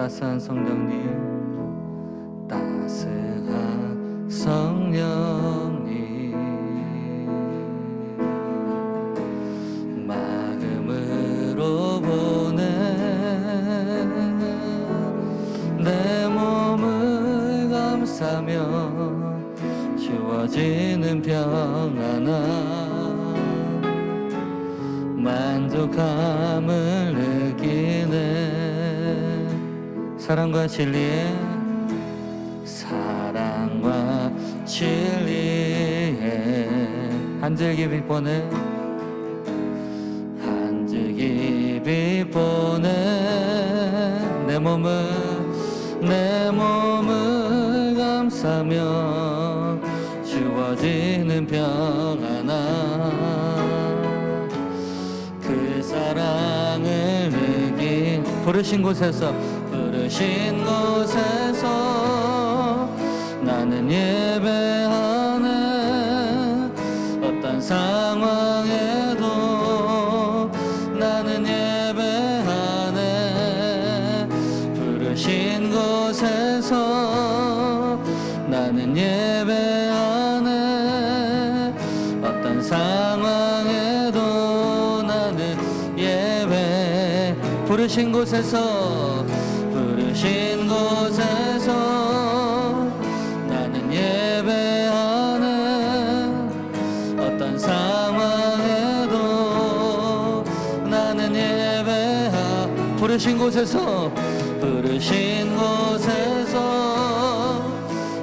따스한 성령님, 따스한 성령님, 마음으로 보내 내 몸을 감싸며 주어지는 평안함, 만족함을 느끼네. 사랑과 진리에, 사랑과 진리에 한 줄기 빛보내, 한 줄기 빛보내 내 몸을 감싸며 주어지는 평안함, 그 사랑을 느낀 부르신 곳에서 나는 예배하네. 어떤 상황에도 나는 예배하네. 부르신 곳에서 나는 예배하네. 어떤 상황에도 나는 예배, 부르신 곳에서 나는 예배하네. 어떤 상황에도 나는 부르신 곳에서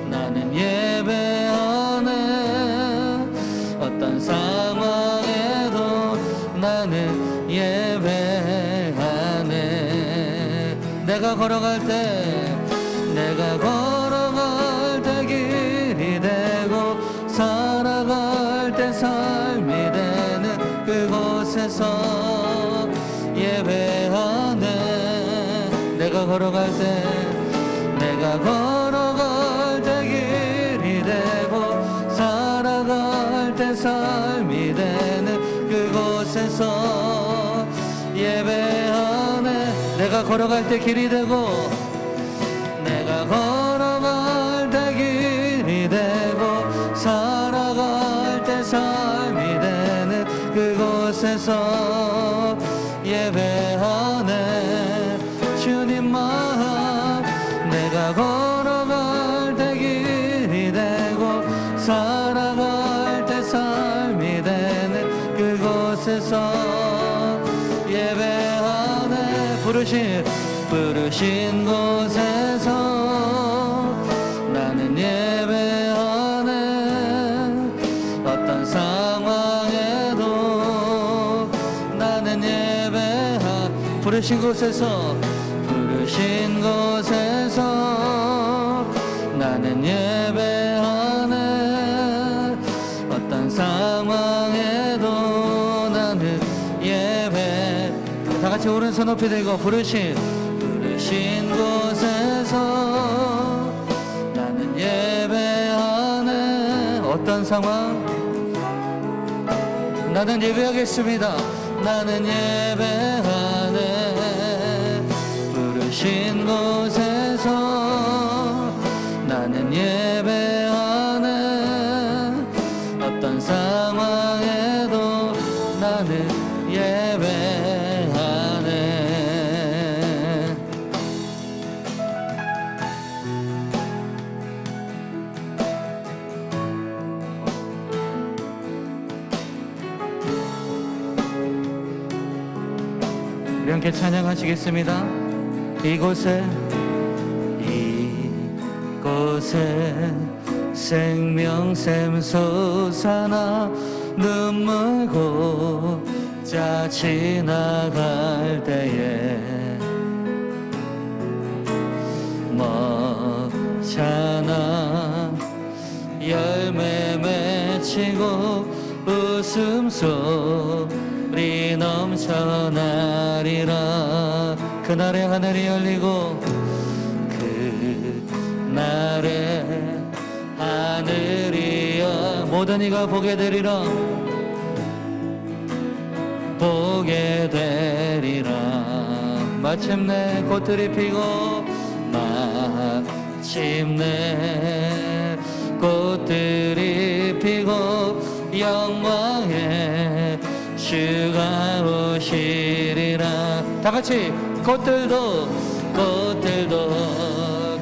나는 예배하네. 어떤 상황에도 나는 예배하네. 내가 걸어갈 때 길이 되고 살아갈 때 삶이 되는 그곳에서 예배하네. 내가 걸어갈 때 길이 되고 살아갈 때 삶이 되는 그곳에서 예배하네. 내가 걸어갈 때 길이 되고, 내가 걸어갈 때 길이 되고 살아갈 때 삶이 되는 그곳에서 예배하네. 주님만, 내가 걸어갈 때 길이 되고 살아갈 때 삶이 되는 그곳에서 예배하네. 부르신 곳에서 나는 예배하네. 어떤 상황에도 나는 부르신 곳에서 나는 예배하네. 어떤 상황에도 나는 예배. 다 같이 오른손 높이 들고 부르신 곳에서 나는 예배하네. 어떤 상황? 나는 예배하겠습니다. 나는 예배하네. 부르신 곳에서 나는 예배하네. 어떤 상황에도 나는 예배하네. 우리 함께 찬양하시겠습니다. 이곳에 생명샘 솟아나 눈물 고자 지나갈 때에 먹잖아 열매 맺히고 웃음소리 넘쳐나리라. 그날에 하늘이 열리고 그날에 하늘이 모든 이가 보게 되리라. 마침내 꽃들이 피고 마침내 꽃들이 피고 영광의 주가 오시리라. 다같이 꽃들도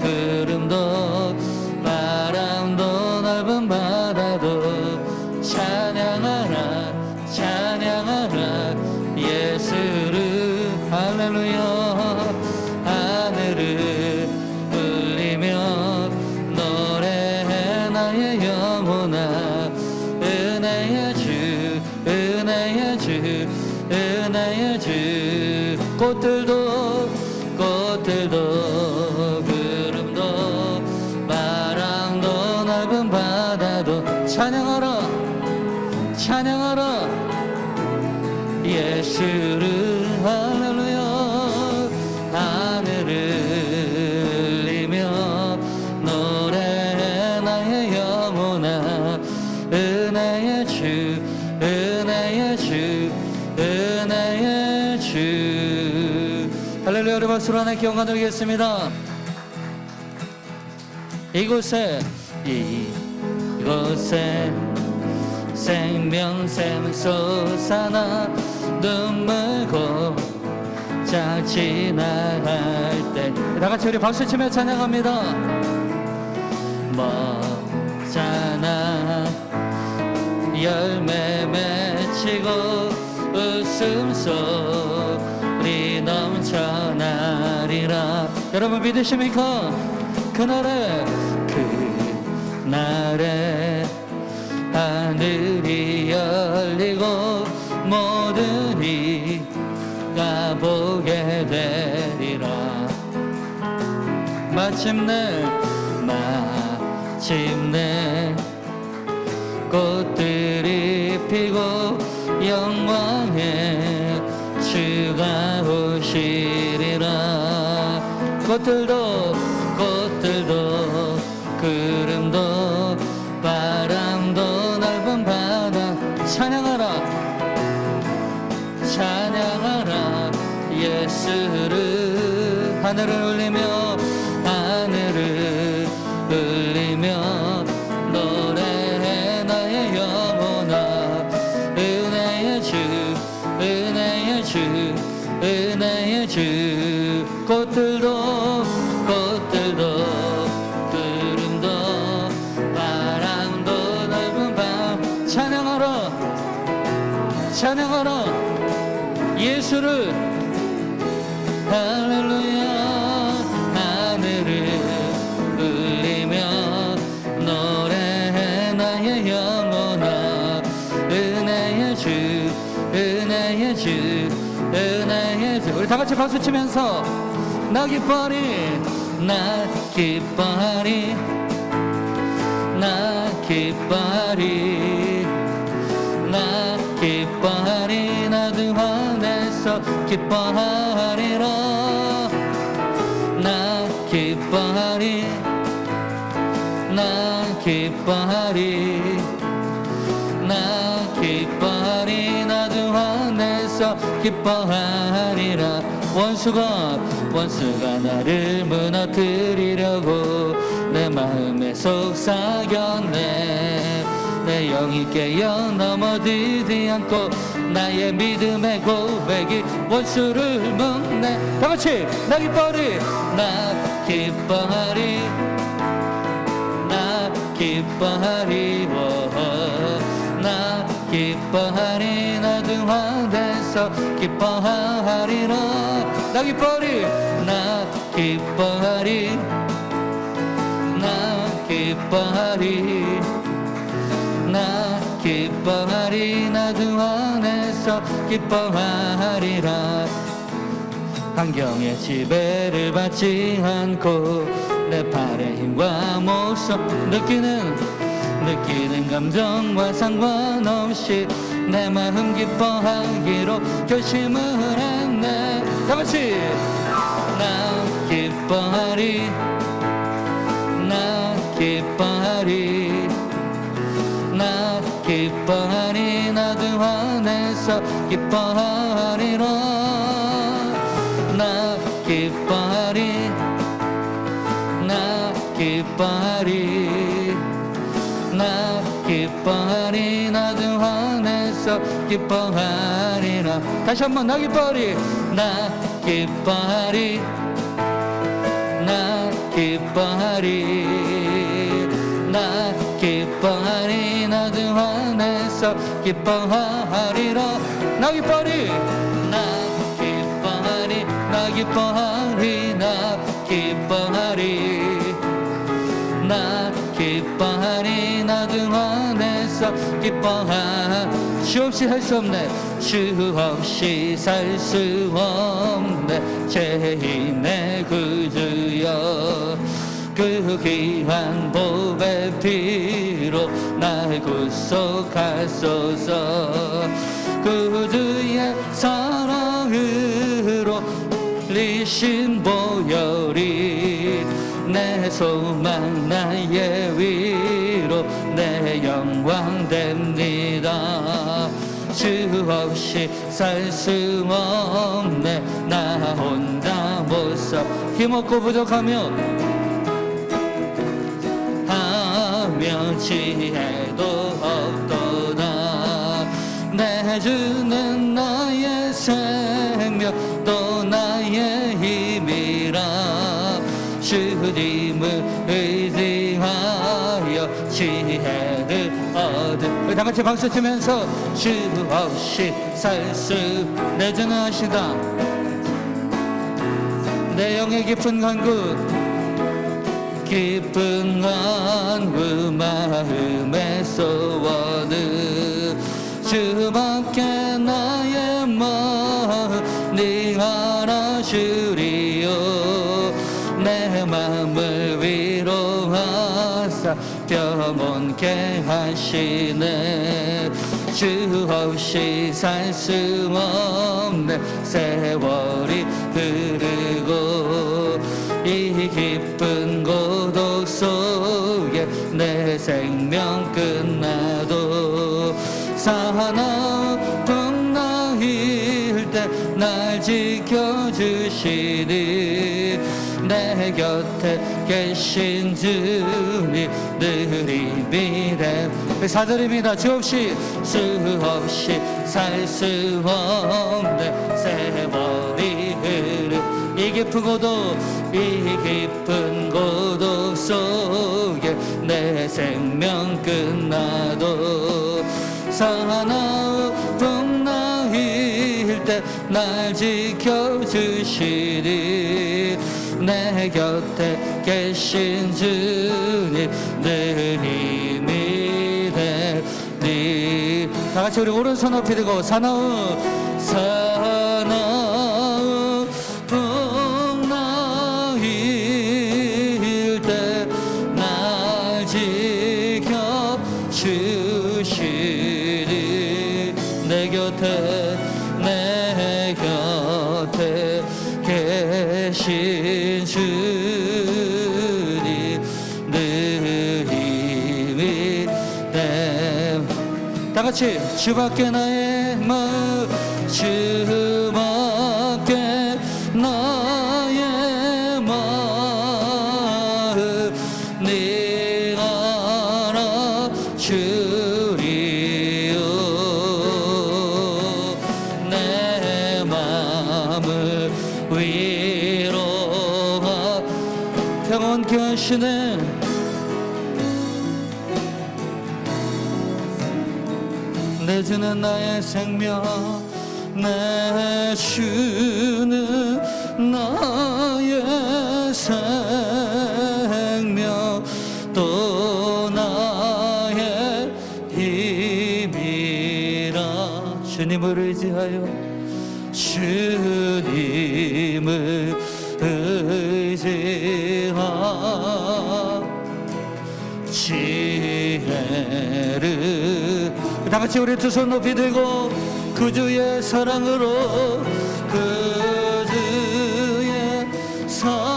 구름도 바람도 넓은 바다도 찬양하라 찬양하라 예수를. 할렐루야. 하늘을 울리며 노래해 나의 영혼아. 은혜의 주 은혜의 주 은혜의 주. 꽃들도 구름도 바람도 넓은 바다도 찬양하라 찬양하라 예수를. 할렐루야. 하늘을 울리며 노래해 나의 영혼아. 은혜의 주 은혜의 주 은혜의 주. 할렐루야. 우리 박수로 하나님께 영광 드리겠습니다. 이곳에 생명샘 솟아나 눈물 고짝 지나갈 때 다같이 우리 박수치며 찬양합니다. 먹잖아 열매 맺히고 웃음소리 넘쳐나리라. 여러분 믿으십니까? 그날에 하늘이 열리고 모든 이가 보게 되리라. 마침내 꽃들이 피고 영광의 주가 오시리라. 꽃들도 구름도 바람도 넓은 바다 찬양하라 찬양하라 예수를. 하늘을 울리며 노래해 나의 영혼아. 은혜의 주 은혜의 주 은혜의 주. 꽃들도 구름도 바람도 넓은 밤 찬양하라 찬양하라 예수를. 할렐루야. 하늘을 울리며 노래해 나의 영혼아. 은혜의 주 은혜의 주 은혜의 주. 우리 다같이 박수치면서 나 기뻐하리 나 기뻐하리 나 기뻐하리 나 기뻐하리. 나도 안에서 기뻐하리라. 나 기뻐하리 나 기뻐하리 나 기뻐하리. 나도 안에서 기뻐하리라. 원수가 나를 무너뜨리려고 내 마음에 속삭였네. 내 영이 깨어 넘어지지 않고 나의 믿음의 고백이 원수를 묶네. 다같이 나 기뻐하리 나 기뻐하리 나 기뻐하리 나 기뻐하리. 나도 안에서 기뻐하리라. 나 기뻐하리 나 기뻐하리 나 기뻐하리 나 기뻐하리. 나도 안에서 기뻐하리라. 환경의 지배를 받지 않고 내 팔의 힘과 목소 느끼는 감정과 상관없이 내 마음 기뻐하기로 결심을 했네. 다같이 나 기뻐하리 나 기뻐하리 나 기뻐하리. 나도 안에서 기뻐하리라. 나 기뻐하리 나 기뻐하리 나 주 안에서 기뻐하리라. 다시 한번 나 기뻐하리 나 기뻐하리 나 기뻐하리 나 기뻐하리 나 주 안에서 기뻐하리라. 나 기뻐하리 나 기뻐하리 나 기뻐하리 나 기뻐하리 나 기뻐하리 나 주 안에서 기뻐하. 주 없이 살 수 없네 주 없이 살 수 없네 죄인의 구주여 그 귀한 보배 피로 날 구속하소서 구주의 사랑으로 리신 보혈이 내 소망 나의 위로 내 영광 됩니다 주 없이 살 수 없네 나 혼자 못 살 힘없고 부족하며 하며 지혜도 없도다 내 주는 나의 생명 또 나의 힘이라 주님을 의지하여 지혜를 얻음. 다 같이 박수 치면서 주 없이 살 수 내 주는 하시다 내 영의 깊은 간구 깊은 간구 마음의 소원은 주밖에 나의 마음 네 알아주리요 내 맘을 위로하사 평온케 하시네 주 없이 살 수 없네 세월이 흐르고 이 깊은 고독 속에 내 생명 끝나도 사나운 나일 때 날 지켜주시니 내 곁에 계신 주님 늘 이미래. 4절입니다. 주 없이 살 수 없네 세월이 흐르 이 깊은 고독 속에 내 생명 끝나도 사나운 나일 때 날 지켜주시니 내 곁에 계신 주님 늘 힘이 되니. 다 같이 우리 오른손 높이 들고 사나운 나일 때 날 지켜주시니 내 곁에 계신 주님 늘 힘이 됨. 다 같이 주밖에 나의 마음 주밖에 나의 마음 네가 알아주리요 내 마음을 위로하 평온케 하시네. 내 주는 나의 생명 내 주는 나의 생명 또 나의 힘이라. 주님을 의지하여 주님을 의지하 지혜를. 다 같이 우리 두 손 높이 들고 그 주의 사랑으로 그 주의 사랑으로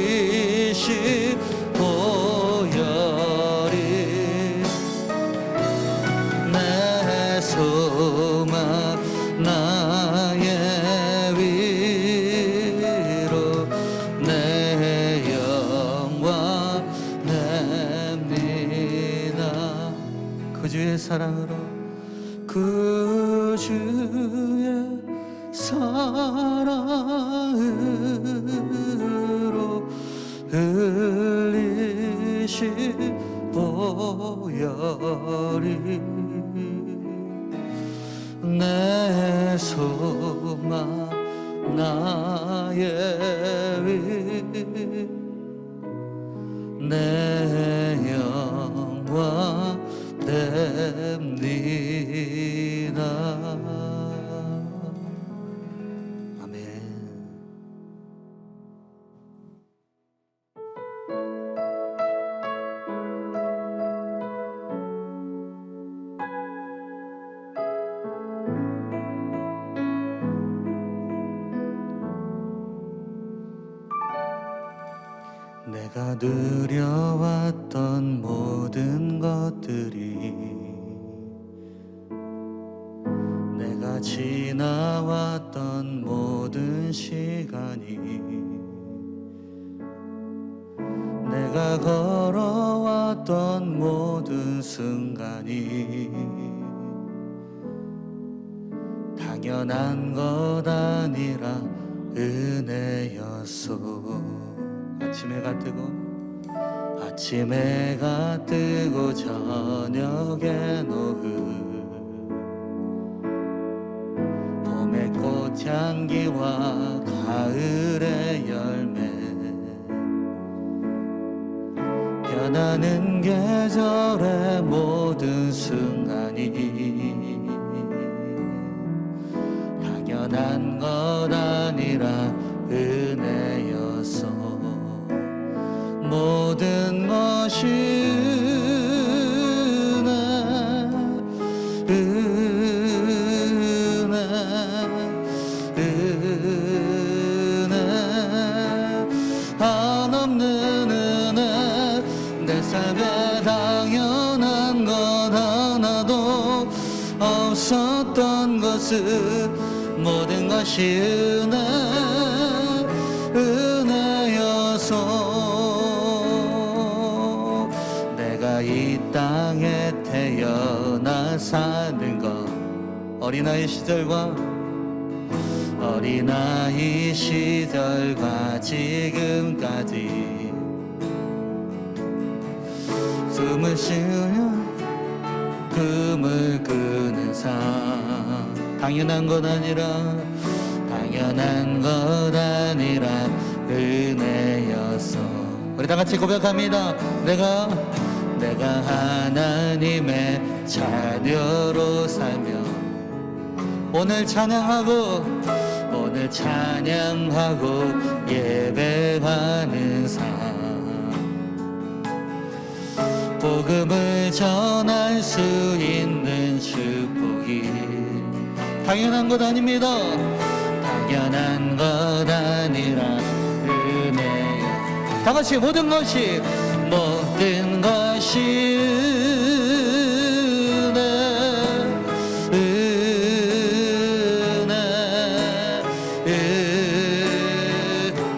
들리신 보혈이 내 소망 나의 사랑으로 흘리신 보혈이 내 소망 나의 위 내 영광 됩니다. 아멘. 내가 누려왔던 모든 것들이 내가 지나왔던 모든 시간이 내가 걸어왔던 모든 순간이 당연한 것 아니라 은혜였소. 아침 해가 뜨고 저녁에 노을 봄의 꽃향기와 가을의 열매 변하는 계절의 모든 순간이 당연한 것 아니라 은혜였어. 모든 것이 은혜 한없는 은혜 내 삶에 당연한 것 하나도 없었던 것은 모든 것이 은혜여서 이 땅에 태어나 사는 것 어린아이 시절과 지금까지 숨을 쉬며 꿈을 꾸는 삶 당연한 것 아니라 은혜였어. 우리 다 같이 고백합니다. 내가 하나님의 자녀로 살며 오늘 찬양하고 예배하는 삶 복음을 전할 수 있는 축복이 당연한 것 아닙니다. 당연한 것 아니라 은혜야. 다 같이 모든 것이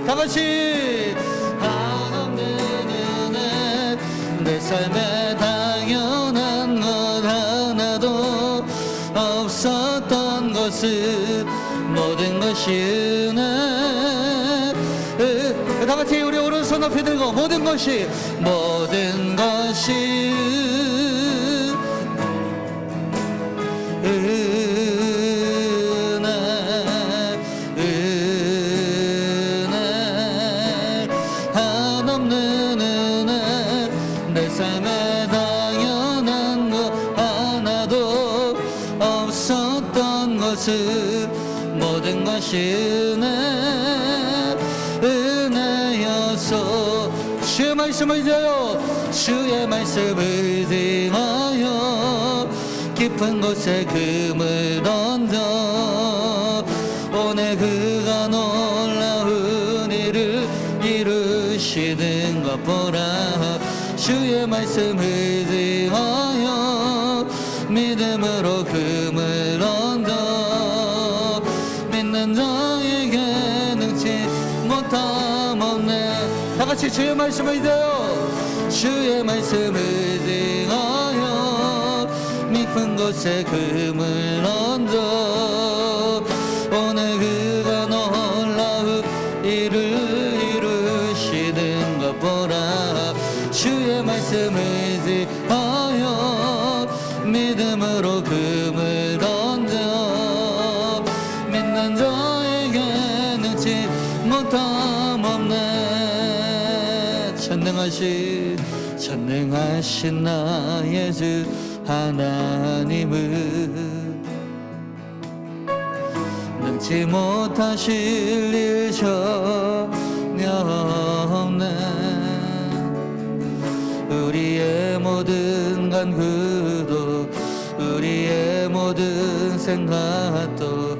다 같이 한없는 은혜 내 삶에 당연한 것 하나도 없었던 것은 모든 것이 은혜. 다 같이 우리 오른손 높이 들고 모든 것이 은혜 한없는 은혜 내 삶에 당연한 것 하나도 없었던 것은 모든 것이 은혜여서 주의 말씀을 의지하여 깊은 곳에 금을 던져 오늘 그가 놀라운 일을 이루시는 것 보라. 주의 말씀 의지하여 믿음으로 금을 던져 믿는 자에게 능치 못함 없네. 다 같이 주의 말씀을 의지하여 주의 말씀을 의지하여 깊은 곳에 금을 얹어 오늘 능치 못함 없네. 전능하신 나의 주 하나님은 능치 못하실 일 전혀 없네. 우리의 모든 간구도 우리의 모든 생각도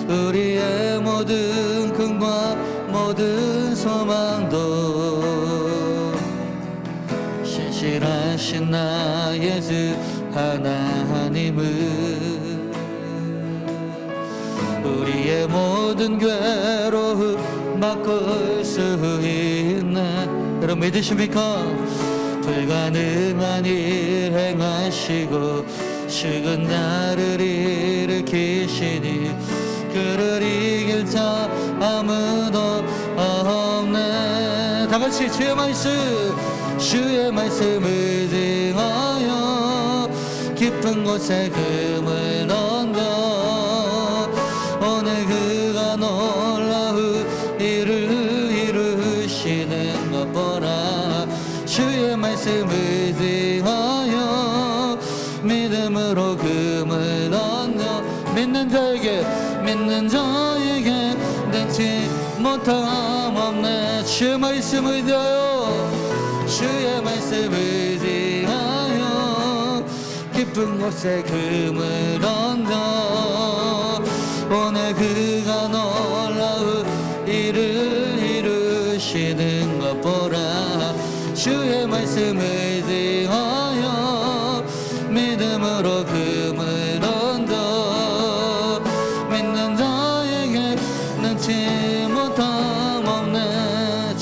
우리의 모든 꿈과 모든 소망도 신실하신 나의 주 하나님은 우리의 모든 괴로움 바꿀 수 있네. 여러분 믿으십니까? 불가능한 일 행하시고 죽은 나를 일으키시니 그를 이길 자 아무도 없네. 다같이 주의 말씀을 등하여 깊은 곳에 금을 던져 오늘 그가 놀라운 일을 이루시는 것 보라. 주의 말씀을 등하여 믿음으로 금을 던져 믿는 자에게 능치 못함 없네. 주의 말씀을 등하여 깊은 곳에 금을 던져 오늘 그가 놀라운 일을 이루시는 것 보라. 주의 말씀을 등하여 믿음으로 금을 던져 믿는 자에게 능치 못함 없네.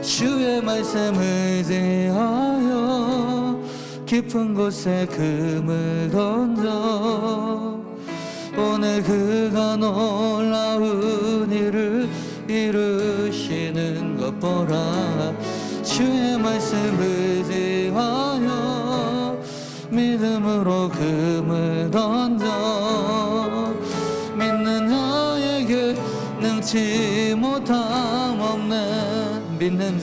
주의 말씀을 등하여 깊은 곳에 금을 던져 오늘 그가 놀라운 일을 이루시는 것 보라. 주의 말씀을 등하여 믿음으로 금을 던져 믿는 자에게 능치 못함 없네. 믿는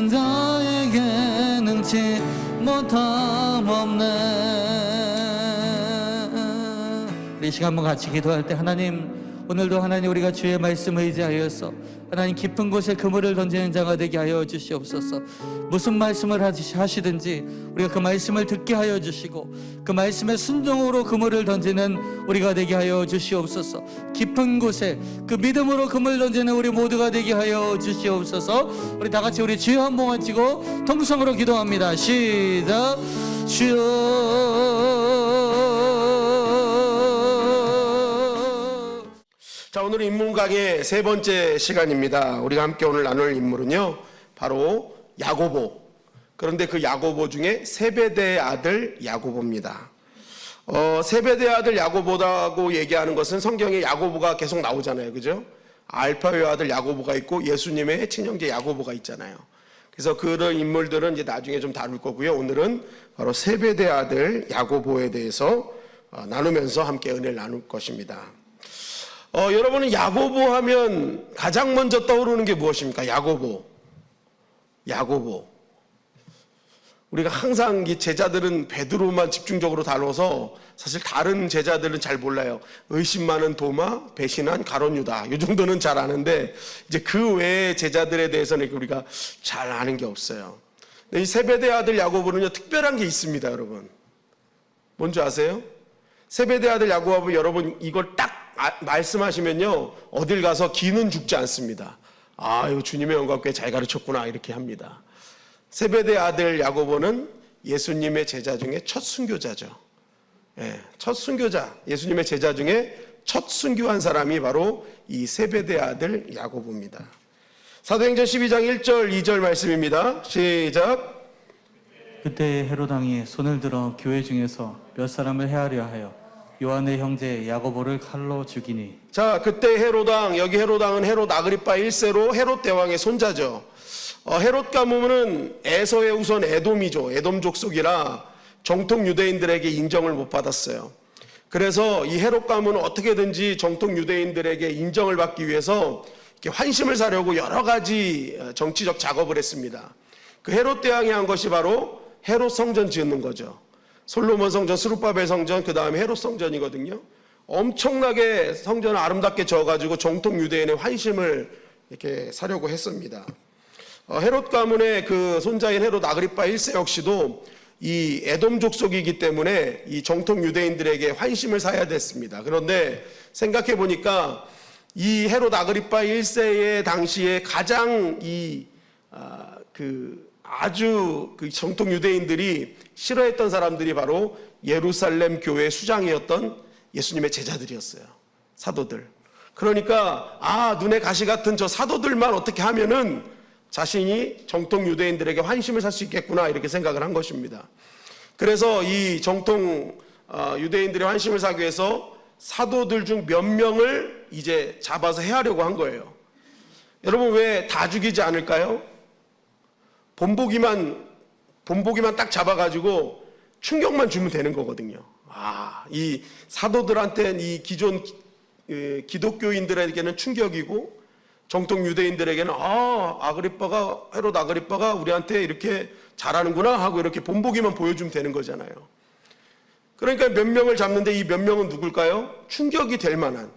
자에게 능치 못함 없네. 우리 시간 한번 같이 기도할 때 하나님, 오늘도 하나님 우리가 주의 말씀을 의지하여서 하나님 깊은 곳에 그물을 던지는 자가 되게 하여 주시옵소서. 무슨 말씀을 하시든지 우리가 그 말씀을 듣게 하여 주시고 그 말씀에 순종으로 그물을 던지는 우리가 되게 하여 주시옵소서. 깊은 곳에 그 믿음으로 그물 던지는 우리 모두가 되게 하여 주시옵소서. 우리 다 같이 우리 주여 한 번 외치고 통성으로 기도합니다. 시작. 주여. 자, 오늘 인문 강의 세 번째 시간입니다. 우리가 함께 오늘 나눌 인물은요, 바로 야고보. 그런데 그 야고보 중에 세베대의 아들 야고보입니다. 세베대의 아들 야고보라고 얘기하는 것은 성경에 야고보가 계속 나오잖아요, 그죠? 알파의 아들 야고보가 있고 예수님의 친형제 야고보가 있잖아요. 그래서 그런 인물들은 이제 나중에 좀 다룰 거고요. 오늘은 바로 세베대의 아들 야고보에 대해서 나누면서 함께 은혜를 나눌 것입니다. 여러분은 야고보 하면 가장 먼저 떠오르는 게 무엇입니까? 야고보. 우리가 항상 이 제자들은 베드로만 집중적으로 다뤄서 사실 다른 제자들은 잘 몰라요. 의심 많은 도마, 배신한 가룟 유다. 이 정도는 잘 아는데 이제 그 외의 제자들에 대해서는 우리가 잘 아는 게 없어요. 근데 이 세베대 아들 야고보는요, 특별한 게 있습니다, 여러분. 뭔지 아세요? 세베대 아들 야고보, 여러분 이걸 딱 말씀하시면요, 어딜 가서 기는 죽지 않습니다. 아, 이거 주님의 영광 꽤 잘 가르쳤구나, 이렇게 합니다. 세베대 아들 야고보는 예수님의 제자 중에 첫 순교자죠. 첫 순교자, 예수님의 제자 중에 첫 순교한 사람이 바로 이 세베대 아들 야고보입니다. 사도행전 12장 1절 2절 말씀입니다. 시작. 그때 헤롯 왕이 손을 들어 교회 중에서 몇 사람을 해하려 하여 요한의 형제 야고보를 칼로 죽이니. 자, 그때 헤롯 왕, 여기 헤롯 왕은 헤롯 아그리파 1세로 헤롯 대왕의 손자죠. 헤롯 가문은 에서의 우선 에돔이죠. 에돔 족속이라 정통 유대인들에게 인정을 못 받았어요. 그래서 이 헤롯 가문은 어떻게든지 정통 유대인들에게 인정을 받기 위해서 이렇게 환심을 사려고 여러 가지 정치적 작업을 했습니다. 그 헤롯 대왕이 한 것이 바로 헤롯 성전 짓는 거죠. 솔로몬 성전, 스룹바벨 성전, 그 다음에 헤롯 성전이거든요. 엄청나게 성전을 아름답게 지어가지고 정통 유대인의 환심을 이렇게 사려고 했습니다. 헤롯 가문의 그 손자인 헤롯 아그리파 1세 역시도 이 에돔 족속이기 때문에 이 정통 유대인들에게 환심을 사야 됐습니다. 그런데 생각해 보니까 이 헤롯 아그리파 1세의 당시에 가장 아주 그 정통 유대인들이 싫어했던 사람들이 바로 예루살렘 교회 수장이었던 예수님의 제자들이었어요. 사도들. 그러니까 눈에 가시 같은 저 사도들만 어떻게 하면은 자신이 정통 유대인들에게 환심을 살 수 있겠구나 이렇게 생각을 한 것입니다. 그래서 이 정통 유대인들의 환심을 사기 위해서 사도들 중 몇 명을 이제 잡아서 해하려고 한 거예요. 여러분 왜 다 죽이지 않을까요? 본보기만 딱 잡아가지고 충격만 주면 되는 거거든요. 이 사도들한테는 이 기존 기독교인들에게는 충격이고 정통 유대인들에게는 헤롯 아그리빠가 우리한테 이렇게 잘하는구나 하고 이렇게 본보기만 보여주면 되는 거잖아요. 그러니까 몇 명을 잡는데 이 몇 명은 누굴까요? 충격이 될 만한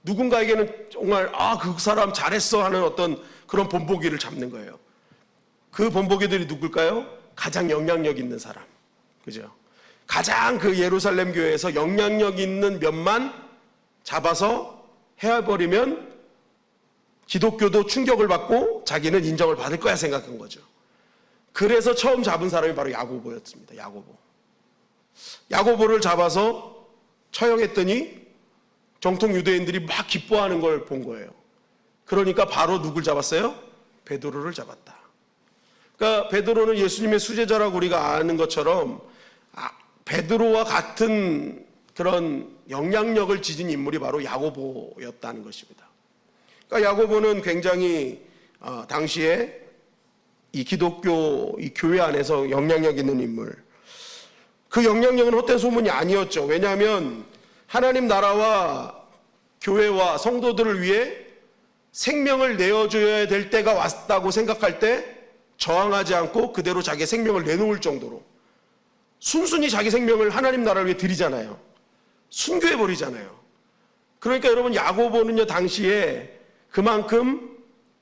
누군가에게는 정말 그 사람 잘했어 하는 어떤 그런 본보기를 잡는 거예요. 그 본보기들이 누굴까요? 가장 영향력 있는 사람. 그죠? 가장 그 예루살렘 교회에서 영향력 있는 몇만 잡아서 해버리면 기독교도 충격을 받고 자기는 인정을 받을 거야 생각한 거죠. 그래서 처음 잡은 사람이 바로 야고보였습니다. 야고보를 잡아서 처형했더니 정통 유대인들이 막 기뻐하는 걸 본 거예요. 그러니까 바로 누굴 잡았어요? 베드로를 잡았다. 그러니까 베드로는 예수님의 수제자라고 우리가 아는 것처럼 베드로와 같은 그런 영향력을 지닌 인물이 바로 야고보였다는 것입니다. 그러니까 야고보는 굉장히 당시에 이 기독교 이 교회 안에서 영향력 있는 인물. 그 영향력은 헛된 소문이 아니었죠. 왜냐하면 하나님 나라와 교회와 성도들을 위해 생명을 내어줘야 될 때가 왔다고 생각할 때 저항하지 않고 그대로 자기의 생명을 내놓을 정도로 순순히 자기 생명을 하나님 나라를 위해 드리잖아요. 순교해버리잖아요. 그러니까 여러분 야고보는요 당시에 그만큼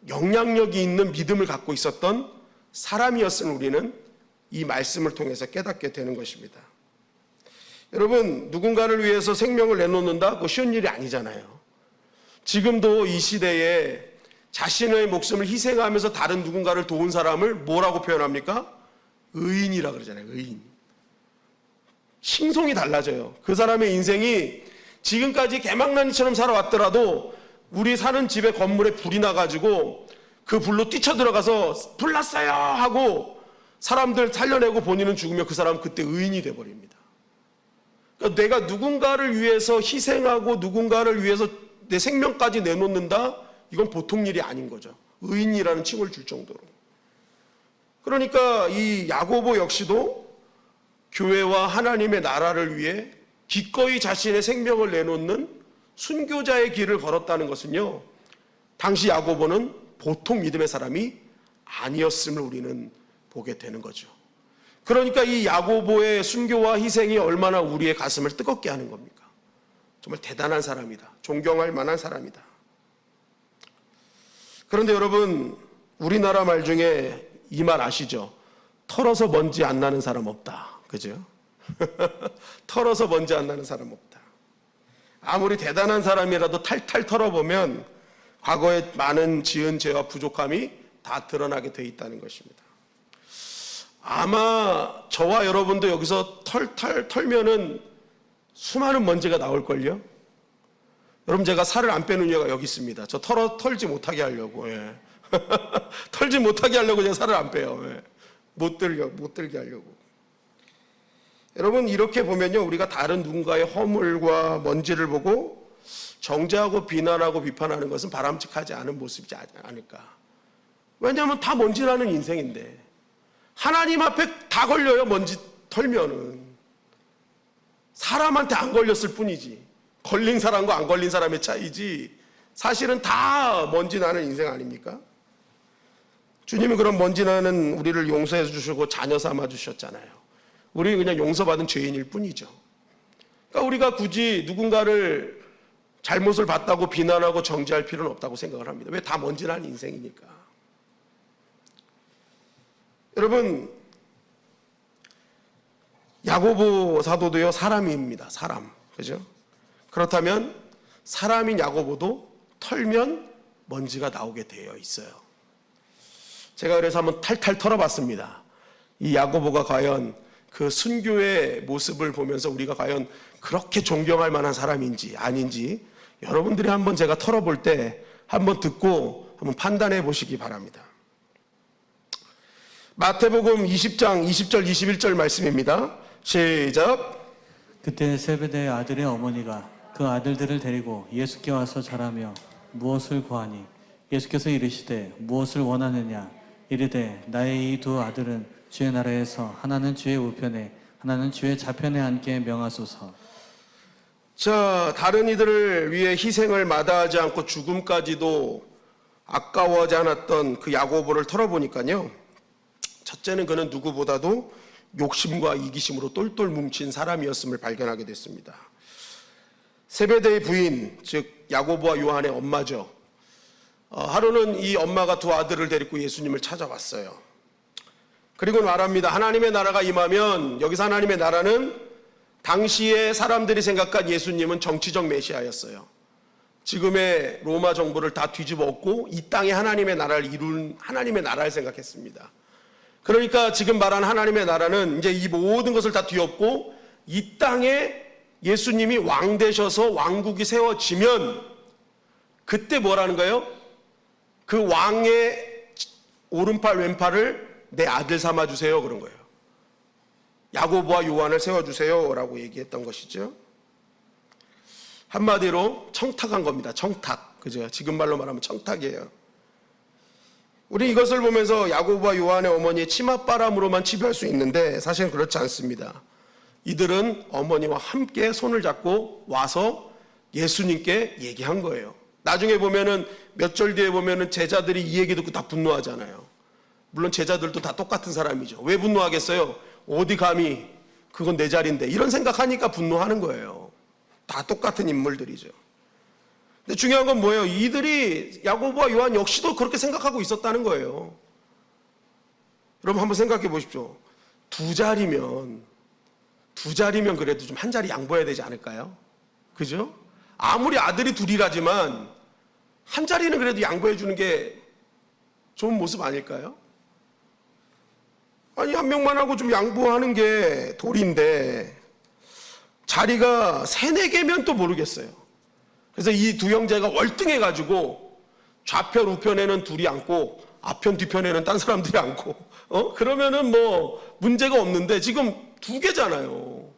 영향력이 있는 믿음을 갖고 있었던 사람이었음을 우리는 이 말씀을 통해서 깨닫게 되는 것입니다. 여러분 누군가를 위해서 생명을 내놓는다? 그거 쉬운 일이 아니잖아요. 지금도 이 시대에 자신의 목숨을 희생하면서 다른 누군가를 도운 사람을 뭐라고 표현합니까? 의인이라 그러잖아요. 의인. 싱송이 달라져요. 그 사람의 인생이 지금까지 개망난이처럼 살아왔더라도 우리 사는 집에 건물에 불이 나가지고 그 불로 뛰쳐들어가서 불 났어요 하고 사람들 살려내고 본인은 죽으면 그 사람은 그때 의인이 돼버립니다. 그러니까 내가 누군가를 위해서 희생하고 누군가를 위해서 내 생명까지 내놓는다? 이건 보통 일이 아닌 거죠. 의인이라는 칭을 줄 정도로. 그러니까 이 야고보 역시도 교회와 하나님의 나라를 위해 기꺼이 자신의 생명을 내놓는 순교자의 길을 걸었다는 것은요, 당시 야고보는 보통 믿음의 사람이 아니었음을 우리는 보게 되는 거죠. 그러니까 이 야고보의 순교와 희생이 얼마나 우리의 가슴을 뜨겁게 하는 겁니까? 정말 대단한 사람이다. 존경할 만한 사람이다. 그런데 여러분, 우리나라 말 중에 이 말 아시죠? 털어서 먼지 안 나는 사람 없다. 그죠? 털어서 먼지 안 나는 사람 없다. 아무리 대단한 사람이라도 탈탈 털어보면 과거에 많은 지은 죄와 부족함이 다 드러나게 돼 있다는 것입니다. 아마 저와 여러분도 여기서 털탈 털면은 수많은 먼지가 나올걸요? 여러분, 제가 살을 안 빼는 이유가 여기 있습니다. 저 털지 못하게 하려고. 예. 털지 못하게 하려고 제가 살을 안 빼요. 예. 못 들게 하려고. 여러분, 이렇게 보면요, 우리가 다른 누군가의 허물과 먼지를 보고 정죄하고 비난하고 비판하는 것은 바람직하지 않은 모습이지 않을까. 왜냐하면 다 먼지라는 인생인데 하나님 앞에 다 걸려요. 먼지 털면은 사람한테 안 걸렸을 뿐이지, 걸린 사람과 안 걸린 사람의 차이지, 사실은 다 먼지 나는 인생 아닙니까? 주님이 그런 먼지 나는 우리를 용서해 주시고 자녀 삼아 주셨잖아요. 우리 그냥 용서받은 죄인일 뿐이죠. 그러니까 우리가 굳이 누군가를 잘못을 봤다고 비난하고 정죄할 필요는 없다고 생각을 합니다. 왜? 다 먼지 나는 인생이니까. 여러분, 야고보 사도도요, 사람입니다. 사람. 그죠? 그렇다면 사람인 야고보도 털면 먼지가 나오게 되어 있어요. 제가 그래서 한번 탈탈 털어봤습니다. 이 야고보가 과연 그 순교의 모습을 보면서 우리가 과연 그렇게 존경할 만한 사람인지 아닌지 여러분들이 한번 제가 털어볼 때 한번 듣고 한번 판단해 보시기 바랍니다. 마태복음 20장 20절 21절 말씀입니다. 시작. 그때 세베대의 아들의 어머니가 그 아들들을 데리고 예수께 와서 절하며 무엇을 구하니 예수께서 이르시되 무엇을 원하느냐 이르되 나의 이 두 아들은 주의 나라에서 하나는 주의 우편에 하나는 주의 좌편에 앉게 명하소서. 자, 다른 이들을 위해 희생을 마다하지 않고 죽음까지도 아까워하지 않았던 그 야고보를 털어보니까요, 첫째는 그는 누구보다도 욕심과 이기심으로 똘똘 뭉친 사람이었음을 발견하게 됐습니다. 세베대의 부인, 즉 야고보와 요한의 엄마죠. 하루는 이 엄마가 두 아들을 데리고 예수님을 찾아왔어요. 그리고 말합니다. 하나님의 나라가 임하면, 여기서 하나님의 나라는 당시에 사람들이 생각한 예수님은 정치적 메시아였어요. 지금의 로마 정부를 다 뒤집어 엎고 이 땅에 하나님의 나라를 이룬 하나님의 나라를 생각했습니다. 그러니까 지금 말한 하나님의 나라는 이제 이 모든 것을 다 뒤엎고 이 땅에 예수님이 왕 되셔서 왕국이 세워지면 그때 뭐라는 거예요? 그 왕의 오른팔 왼팔을 내 아들 삼아주세요, 그런 거예요. 야고보와 요한을 세워주세요 라고 얘기했던 것이죠. 한마디로 청탁한 겁니다. 청탁. 그죠? 지금 말로 말하면 청탁이에요. 우리 이것을 보면서 야고보와 요한의 어머니의 치맛바람으로만 치부할 수 있는데 사실은 그렇지 않습니다. 이들은 어머니와 함께 손을 잡고 와서 예수님께 얘기한 거예요. 나중에 보면은 몇 절 뒤에 보면은 제자들이 이 얘기 듣고 다 분노하잖아요. 물론 제자들도 다 똑같은 사람이죠. 왜 분노하겠어요? 어디 감히, 그건 내 자리인데, 이런 생각하니까 분노하는 거예요. 다 똑같은 인물들이죠. 근데 중요한 건 뭐예요? 이들이, 야고보와 요한 역시도 그렇게 생각하고 있었다는 거예요. 여러분 한번 생각해 보십시오. 두 자리면 그래도 좀 한 자리 양보해야 되지 않을까요? 그죠? 아무리 아들이 둘이라지만 한 자리는 그래도 양보해 주는 게 좋은 모습 아닐까요? 아니, 한 명만 하고 좀 양보하는 게 도리인데 자리가 3-4개면 또 모르겠어요. 그래서 이 두 형제가 월등해가지고 좌편 우편에는 둘이 앉고 앞편 뒤편에는 딴 사람들이 앉고 그러면은 뭐 문제가 없는데 지금 2개잖아요.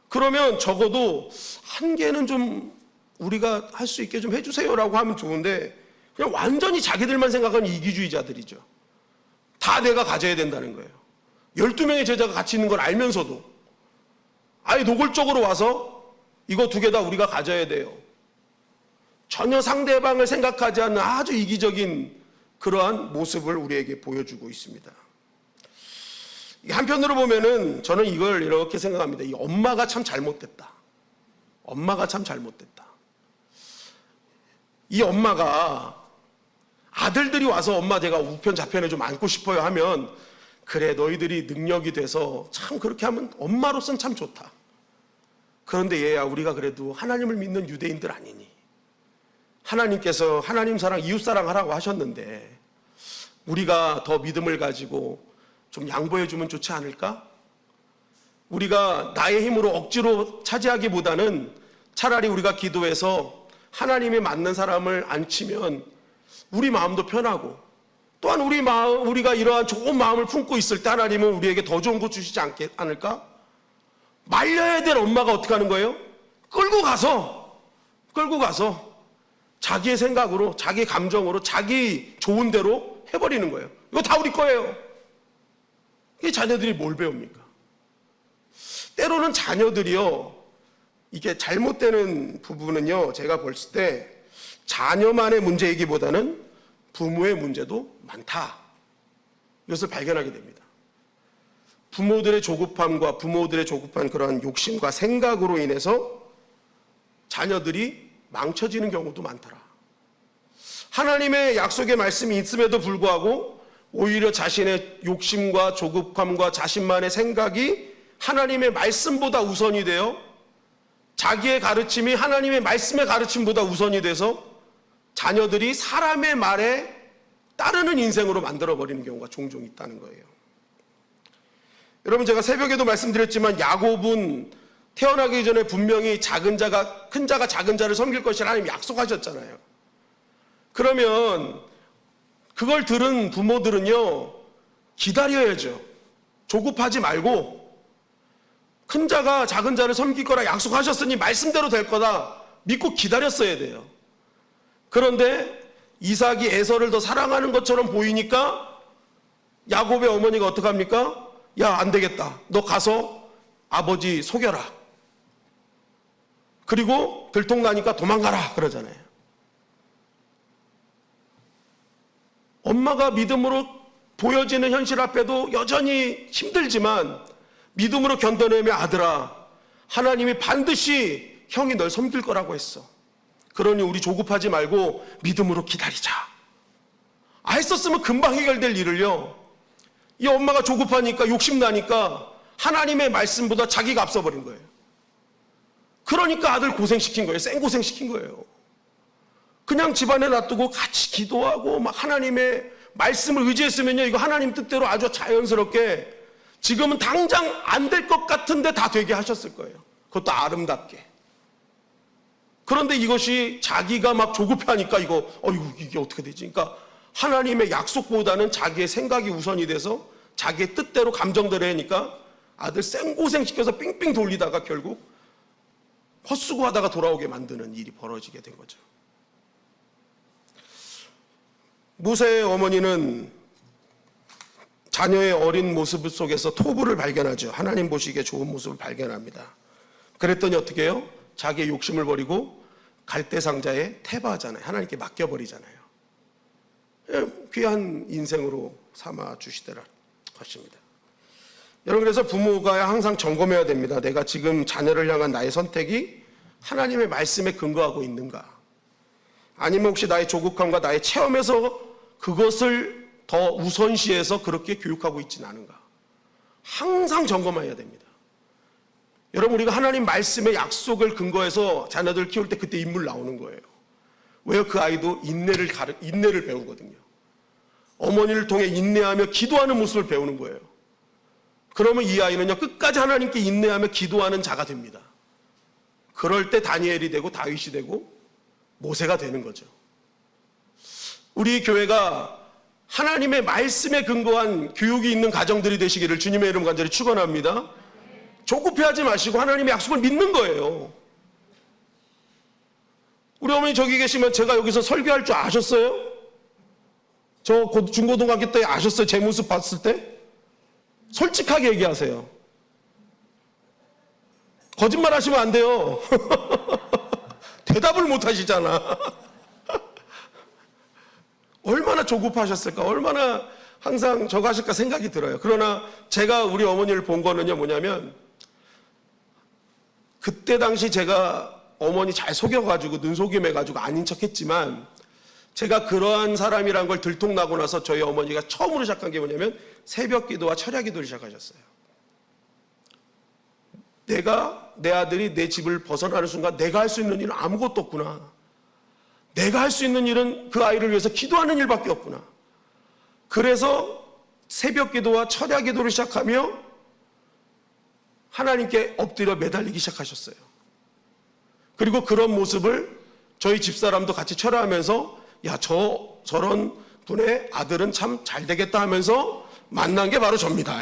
그러면 적어도 1개는 좀 우리가 할 수 있게 좀 해주세요라고 하면 좋은데 그냥 완전히 자기들만 생각하는 이기주의자들이죠. 다 내가 가져야 된다는 거예요. 12명의 제자가 같이 있는 걸 알면서도 아예 노골적으로 와서 이거 2개 다 우리가 가져야 돼요. 전혀 상대방을 생각하지 않는 아주 이기적인 그러한 모습을 우리에게 보여주고 있습니다. 한편으로 보면은 저는 이걸 이렇게 생각합니다. 이 엄마가 참 잘못됐다. 엄마가 참 잘못됐다. 이 엄마가 아들들이 와서 엄마 제가 우편 좌편에 좀 앉고 싶어요 하면 그래 너희들이 능력이 돼서 참 그렇게 하면 엄마로서는 참 좋다. 그런데 얘야 우리가 그래도 하나님을 믿는 유대인들 아니니 하나님께서 하나님 사랑 이웃 사랑하라고 하셨는데 우리가 더 믿음을 가지고 좀 양보해 주면 좋지 않을까? 우리가 나의 힘으로 억지로 차지하기보다는 차라리 우리가 기도해서 하나님이 맞는 사람을 앉히면 우리 마음도 편하고 또한 우리가 이러한 좋은 마음을 품고 있을 때 하나님은 우리에게 더 좋은 거 주시지 않을까? 말려야 될 엄마가 어떻게 하는 거예요? 끌고 가서 자기의 생각으로 자기 감정으로 자기 좋은 대로 해버리는 거예요. 이거 다 우리 거예요. 이게 자녀들이 뭘 배웁니까? 때로는 자녀들이요 이게 잘못되는 부분은요, 제가 볼 때 자녀만의 문제이기보다는 부모의 문제도 많다. 이것을 발견하게 됩니다. 부모들의 조급함과 부모들의 조급한 그러한 욕심과 생각으로 인해서 자녀들이 망쳐지는 경우도 많더라. 하나님의 약속의 말씀이 있음에도 불구하고 오히려 자신의 욕심과 조급함과 자신만의 생각이 하나님의 말씀보다 우선이 되어 자기의 가르침이 하나님의 말씀의 가르침보다 우선이 돼서 자녀들이 사람의 말에 따르는 인생으로 만들어버리는 경우가 종종 있다는 거예요. 여러분, 제가 새벽에도 말씀드렸지만 야곱은 태어나기 전에 분명히 큰 자가 작은 자를 섬길 것이라 하나님 약속하셨잖아요. 그러면 그걸 들은 부모들은요, 기다려야죠. 조급하지 말고 큰 자가 작은 자를 섬길 거라 약속하셨으니 말씀대로 될 거다 믿고 기다렸어야 돼요. 그런데 이삭이 에서를 더 사랑하는 것처럼 보이니까 야곱의 어머니가 어떡합니까? 야, 안 되겠다. 너 가서 아버지 속여라. 그리고 들통나니까 도망가라 그러잖아요. 엄마가 믿음으로 보여지는 현실 앞에도 여전히 힘들지만 믿음으로 견뎌내며 아들아, 하나님이 반드시 형이 널 섬길 거라고 했어. 그러니 우리 조급하지 말고 믿음으로 기다리자. 했었으면 금방 해결될 일을요, 이 엄마가 조급하니까 욕심나니까 하나님의 말씀보다 자기가 앞서버린 거예요. 그러니까 아들 고생시킨 거예요. 생고생시킨 거예요. 그냥 집안에 놔두고 같이 기도하고 막 하나님의 말씀을 의지했으면요, 이거 하나님 뜻대로 아주 자연스럽게 지금은 당장 안 될 것 같은데 다 되게 하셨을 거예요. 그것도 아름답게. 그런데 이것이 자기가 막 조급하니까 이게 어떻게 되지? 그러니까 하나님의 약속보다는 자기의 생각이 우선이 돼서 자기의 뜻대로 감정대로 하니까 아들 생고생시켜서 삥삥 돌리다가 결국 헛수고하다가 돌아오게 만드는 일이 벌어지게 된 거죠. 모세의 어머니는 자녀의 어린 모습 속에서 토부를 발견하죠. 하나님 보시기에 좋은 모습을 발견합니다. 그랬더니 어떻게 해요? 자기의 욕심을 버리고 갈대상자에 태바하잖아요. 하나님께 맡겨버리잖아요. 귀한 인생으로 삼아 주시더라 것입니다. 여러분, 그래서 부모가 항상 점검해야 됩니다. 내가 지금 자녀를 향한 나의 선택이 하나님의 말씀에 근거하고 있는가? 아니면 혹시 나의 조급함과 나의 체험에서 그것을 더 우선시해서 그렇게 교육하고 있지는 않은가? 항상 점검해야 됩니다. 여러분, 우리가 하나님 말씀의 약속을 근거해서 자녀들 키울 때 그때 인물 나오는 거예요. 왜요? 그 아이도 인내를 배우거든요. 어머니를 통해 인내하며 기도하는 모습을 배우는 거예요. 그러면 이 아이는요, 끝까지 하나님께 인내하며 기도하는 자가 됩니다. 그럴 때 다니엘이 되고 다윗이 되고 모세가 되는 거죠. 우리 교회가 하나님의 말씀에 근거한 교육이 있는 가정들이 되시기를 주님의 이름 간절히 축원합니다. 조급해하지 마시고 하나님의 약속을 믿는 거예요. 우리 어머니 저기 계시면 제가 여기서 설교할 줄 아셨어요? 저 중고등학교 때 아셨어요? 제 모습 봤을 때? 솔직하게 얘기하세요. 거짓말 하시면 안 돼요. 대답을 못 하시잖아. 얼마나 조급하셨을까? 얼마나 항상 저거 하실까 생각이 들어요. 그러나 제가 우리 어머니를 본 거는요, 뭐냐면 그때 당시 제가 어머니 잘 속여가지고 눈속임해가지고 아닌 척했지만 제가 그러한 사람이란 걸 들통나고 나서 저희 어머니가 처음으로 시작한 게 뭐냐면 새벽 기도와 철야 기도를 시작하셨어요. 내 아들이 내 집을 벗어나는 순간 내가 할 수 있는 일은 아무것도 없구나. 내가 할 수 있는 일은 그 아이를 위해서 기도하는 일밖에 없구나. 그래서 새벽 기도와 철야 기도를 시작하며 하나님께 엎드려 매달리기 시작하셨어요. 그리고 그런 모습을 저희 집사람도 같이 철야하면서 야, 저런 분의 아들은 참 잘 되겠다 하면서 만난 게 바로 접니다.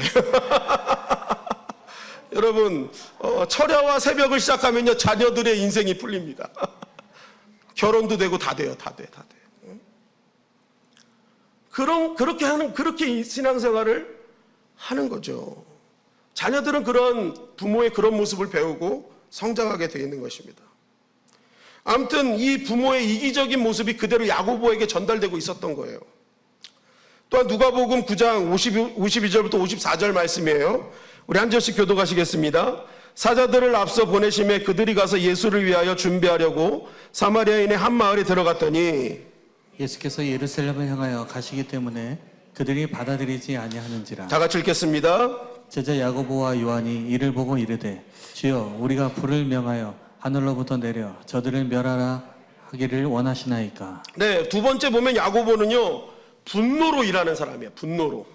여러분, 철야와 새벽을 시작하면요, 자녀들의 인생이 풀립니다. 결혼도 되고 다 돼요. 다 돼. 그렇게 신앙생활을 하는 거죠. 자녀들은 그런 부모의 그런 모습을 배우고 성장하게 되어 있는 것입니다. 아무튼 이 부모의 이기적인 모습이 그대로 야고보에게 전달되고 있었던 거예요. 또한 누가복음 9장 52절부터 54절 말씀이에요. 우리 한 절씩 교독하시겠습니다. 사자들을 앞서 보내심에 그들이 가서 예수를 위하여 준비하려고 사마리아인의 한 마을에 들어갔더니 예수께서 예루살렘을 향하여 가시기 때문에 그들이 받아들이지 아니하는지라. 다 같이 읽겠습니다. 제자 야고보와 요한이 이를 보고 이르되 주여 우리가 불을 명하여 하늘로부터 내려 저들을 멸하라 하기를 원하시나이까. 네, 두 번째 보면 야고보는요 분노로 일하는 사람이에요. 분노로.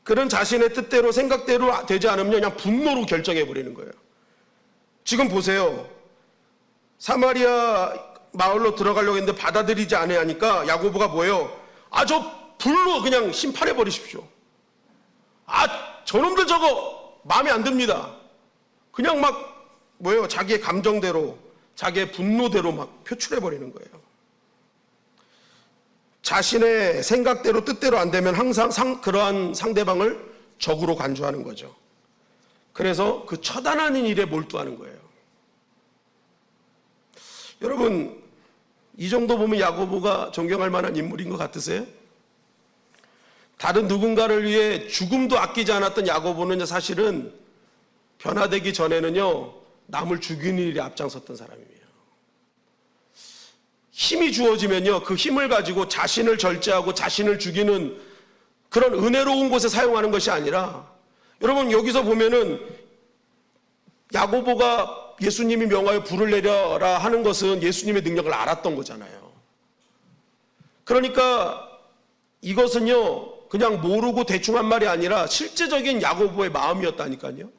그런 자신의 뜻대로 생각대로 되지 않으면 그냥 분노로 결정해 버리는 거예요. 지금 보세요. 사마리아 마을로 들어가려고 했는데 받아들이지 않으니까 야고보가 뭐예요? 저 불로 그냥 심판해 버리십시오. 저놈들 저거 마음에 안 듭니다. 그냥 막 뭐예요? 자기의 감정대로, 자기의 분노대로 막 표출해 버리는 거예요. 자신의 생각대로 뜻대로 안 되면 항상 그러한 상대방을 적으로 간주하는 거죠. 그래서 그 처단하는 일에 몰두하는 거예요. 여러분, 이 정도 보면 야고보가 존경할 만한 인물인 것 같으세요? 다른 누군가를 위해 죽음도 아끼지 않았던 야고보는 사실은 변화되기 전에는요 남을 죽이는 일에 앞장섰던 사람이에요. 힘이 주어지면요 그 힘을 가지고 자신을 절제하고 자신을 죽이는 그런 은혜로운 곳에 사용하는 것이 아니라, 여러분 여기서 보면은 야고보가 예수님이 명하여 불을 내려라 하는 것은 예수님의 능력을 알았던 거잖아요. 그러니까 이것은요 그냥 모르고 대충 한 말이 아니라 실제적인 야고보의 마음이었다니까요.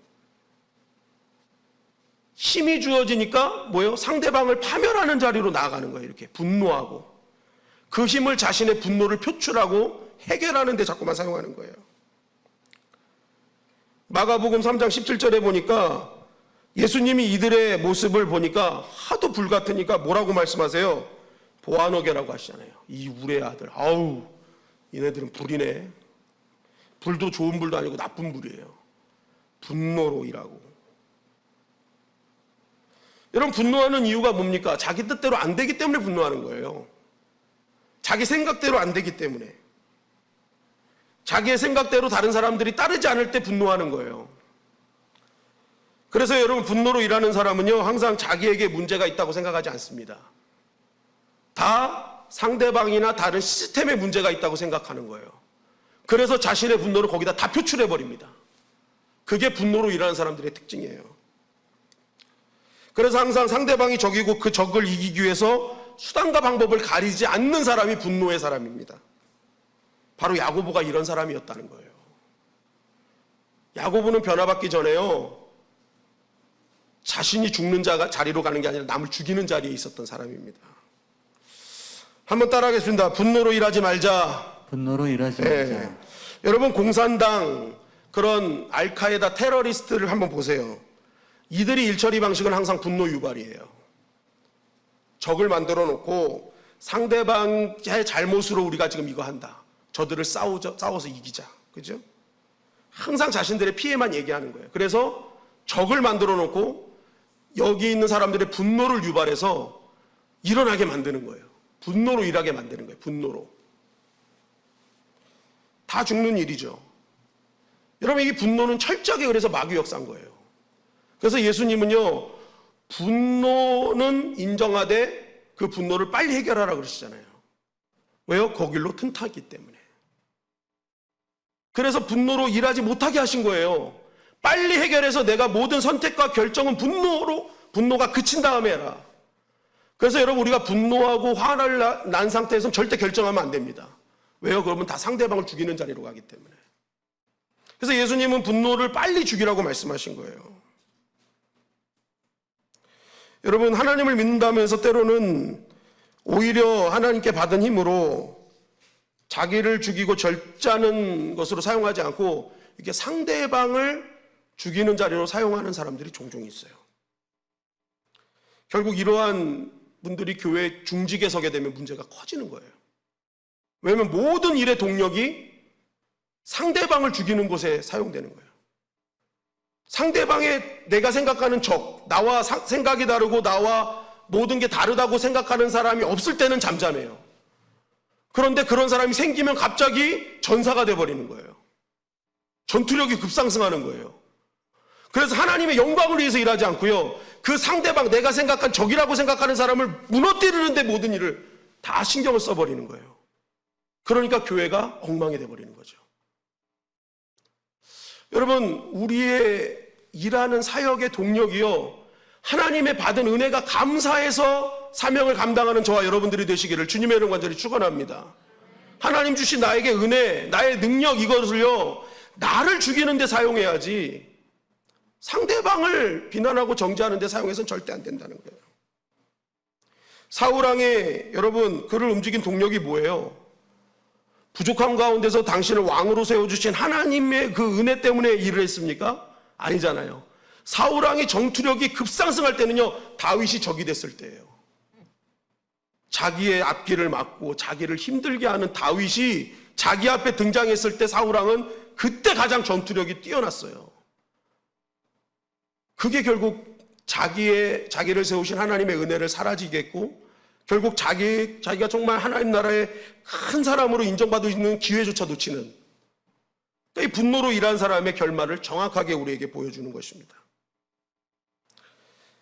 힘이 주어지니까 뭐예요? 상대방을 파멸하는 자리로 나아가는 거예요. 이렇게 분노하고 그 힘을 자신의 분노를 표출하고 해결하는 데 자꾸만 사용하는 거예요. 마가복음 3장 17절에 보니까 예수님이 이들의 모습을 보니까 하도 불같으니까 뭐라고 말씀하세요? 보아노게라고 하시잖아요. 이 우레의 아들. 아우 얘네들은 불이네. 불도 좋은 불도 아니고 나쁜 불이에요. 분노로 일하고. 여러분 분노하는 이유가 뭡니까? 자기 뜻대로 안 되기 때문에 분노하는 거예요. 자기 생각대로 안 되기 때문에. 자기의 생각대로 다른 사람들이 따르지 않을 때 분노하는 거예요. 그래서 여러분 분노로 일하는 사람은요 항상 자기에게 문제가 있다고 생각하지 않습니다. 다 상대방이나 다른 시스템에 문제가 있다고 생각하는 거예요. 그래서 자신의 분노를 거기다 다 표출해 버립니다. 그게 분노로 일하는 사람들의 특징이에요. 그래서 항상 상대방이 적이고 그 적을 이기기 위해서 수단과 방법을 가리지 않는 사람이 분노의 사람입니다. 바로 야고보가 이런 사람이었다는 거예요. 야고보는 변화받기 전에요 자신이 죽는 자리로 가는 게 아니라 남을 죽이는 자리에 있었던 사람입니다. 한번 따라하겠습니다. 분노로 일하지 말자. 분노로 일하지 말자. 여러분 공산당 그런 알카에다 테러리스트를 한번 보세요. 이들이 일처리 방식은 항상 분노 유발이에요. 적을 만들어 놓고 상대방의 잘못으로 우리가 지금 이거 한다. 저들을 싸워서 이기자. 그죠? 항상 자신들의 피해만 얘기하는 거예요. 그래서 적을 만들어 놓고 여기 있는 사람들의 분노를 유발해서 일어나게 만드는 거예요. 분노로 일하게 만드는 거예요. 분노로. 다 죽는 일이죠. 여러분 이 분노는 철저하게 그래서 마귀 역사인 거예요. 그래서 예수님은요 분노는 인정하되 그 분노를 빨리 해결하라 그러시잖아요. 왜요? 거길로 튼탔기 때문에. 그래서 분노로 일하지 못하게 하신 거예요. 빨리 해결해서 내가 모든 선택과 결정은 분노가 그친 다음에 해라. 그래서 여러분 우리가 분노하고 화를 난 상태에서는 절대 결정하면 안 됩니다. 왜요? 그러면 다 상대방을 죽이는 자리로 가기 때문에. 그래서 예수님은 분노를 빨리 죽이라고 말씀하신 거예요. 여러분 하나님을 믿는다면서 때로는 오히려 하나님께 받은 힘으로 자기를 죽이고 절제하는 것으로 사용하지 않고 이렇게 상대방을 죽이는 자리로 사용하는 사람들이 종종 있어요. 결국 이러한 분들이 교회 중직에 서게 되면 문제가 커지는 거예요. 왜냐하면 모든 일의 동력이 상대방을 죽이는 곳에 사용되는 거예요. 상대방의 내가 생각하는 적, 나와 생각이 다르고 나와 모든 게 다르다고 생각하는 사람이 없을 때는 잠잠해요. 그런데 그런 사람이 생기면 갑자기 전사가 돼버리는 거예요. 전투력이 급상승하는 거예요. 그래서 하나님의 영광을 위해서 일하지 않고요, 그 상대방, 내가 생각한 적이라고 생각하는 사람을 무너뜨리는데 모든 일을 다 신경을 써버리는 거예요. 그러니까 교회가 엉망이 돼버리는 거죠. 여러분, 우리의 일하는 사역의 동력이요, 하나님의 받은 은혜가 감사해서 사명을 감당하는 저와 여러분들이 되시기를 주님의 이름 간절히 축원합니다. 하나님 주신 나에게 은혜, 나의 능력, 이것을요 나를 죽이는 데 사용해야지 상대방을 비난하고 정죄하는 데 사용해서는 절대 안 된다는 거예요. 사울왕의 여러분 그를 움직인 동력이 뭐예요? 부족함 가운데서 당신을 왕으로 세워주신 하나님의 그 은혜 때문에 일을 했습니까? 아니잖아요. 사울왕이 정투력이 급상승할 때는요, 다윗이 적이 됐을 때예요. 자기의 앞길을 막고 자기를 힘들게 하는 다윗이 자기 앞에 등장했을 때 사울왕은 그때 가장 전투력이 뛰어났어요. 그게 결국 자기를 세우신 하나님의 은혜를 사라지게 했고, 결국 자기가 정말 하나님 나라의 큰 사람으로 인정받을 수 있는 기회조차 놓치는, 이 분노로 일한 사람의 결말을 정확하게 우리에게 보여주는 것입니다.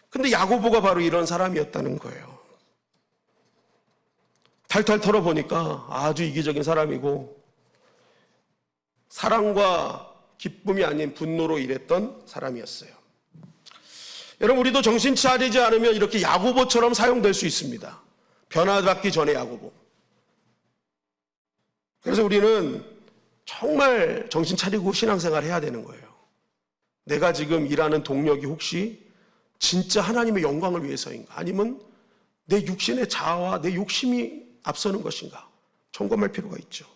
근데 야고보가 바로 이런 사람이었다는 거예요. 탈탈 털어보니까 아주 이기적인 사람이고, 사랑과 기쁨이 아닌 분노로 일했던 사람이었어요. 여러분, 우리도 정신 차리지 않으면 이렇게 야고보처럼 사용될 수 있습니다. 변화받기 전에 야고보. 그래서 우리는 정말 정신 차리고 신앙생활 해야 되는 거예요. 내가 지금 일하는 동력이 혹시 진짜 하나님의 영광을 위해서인가? 아니면 내 육신의 자아와 내 욕심이 앞서는 것인가? 점검할 필요가 있죠.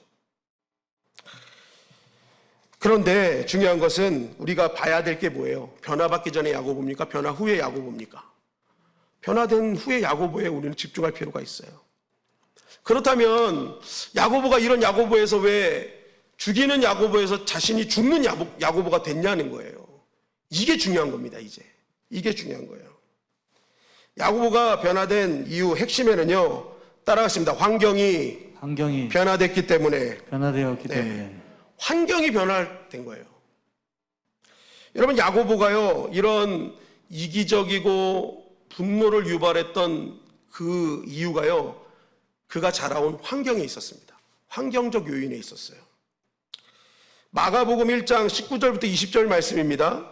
그런데 중요한 것은 우리가 봐야 될 게 뭐예요? 변화받기 전에 야고보입니까? 변화 후에 야고보입니까? 변화된 후에 야고보에 우리는 집중할 필요가 있어요. 그렇다면 야고보가 이런 야고보에서 왜 죽이는 야고보에서 자신이 죽는 야고보가 됐냐는 거예요. 이게 중요한 겁니다. 이게 중요한 거예요. 야고보가 변화된 이유 핵심에는요, 따라가십니다. 환경이 변화됐기 때문에. 변화되었기 때문에. 환경이 변화된 거예요. 여러분, 야고보가요 이런 이기적이고 분노를 유발했던 그 이유가요, 그가 자라온 환경에 있었습니다. 환경적 요인에 있었어요. 마가복음 1장 19절부터 20절 말씀입니다.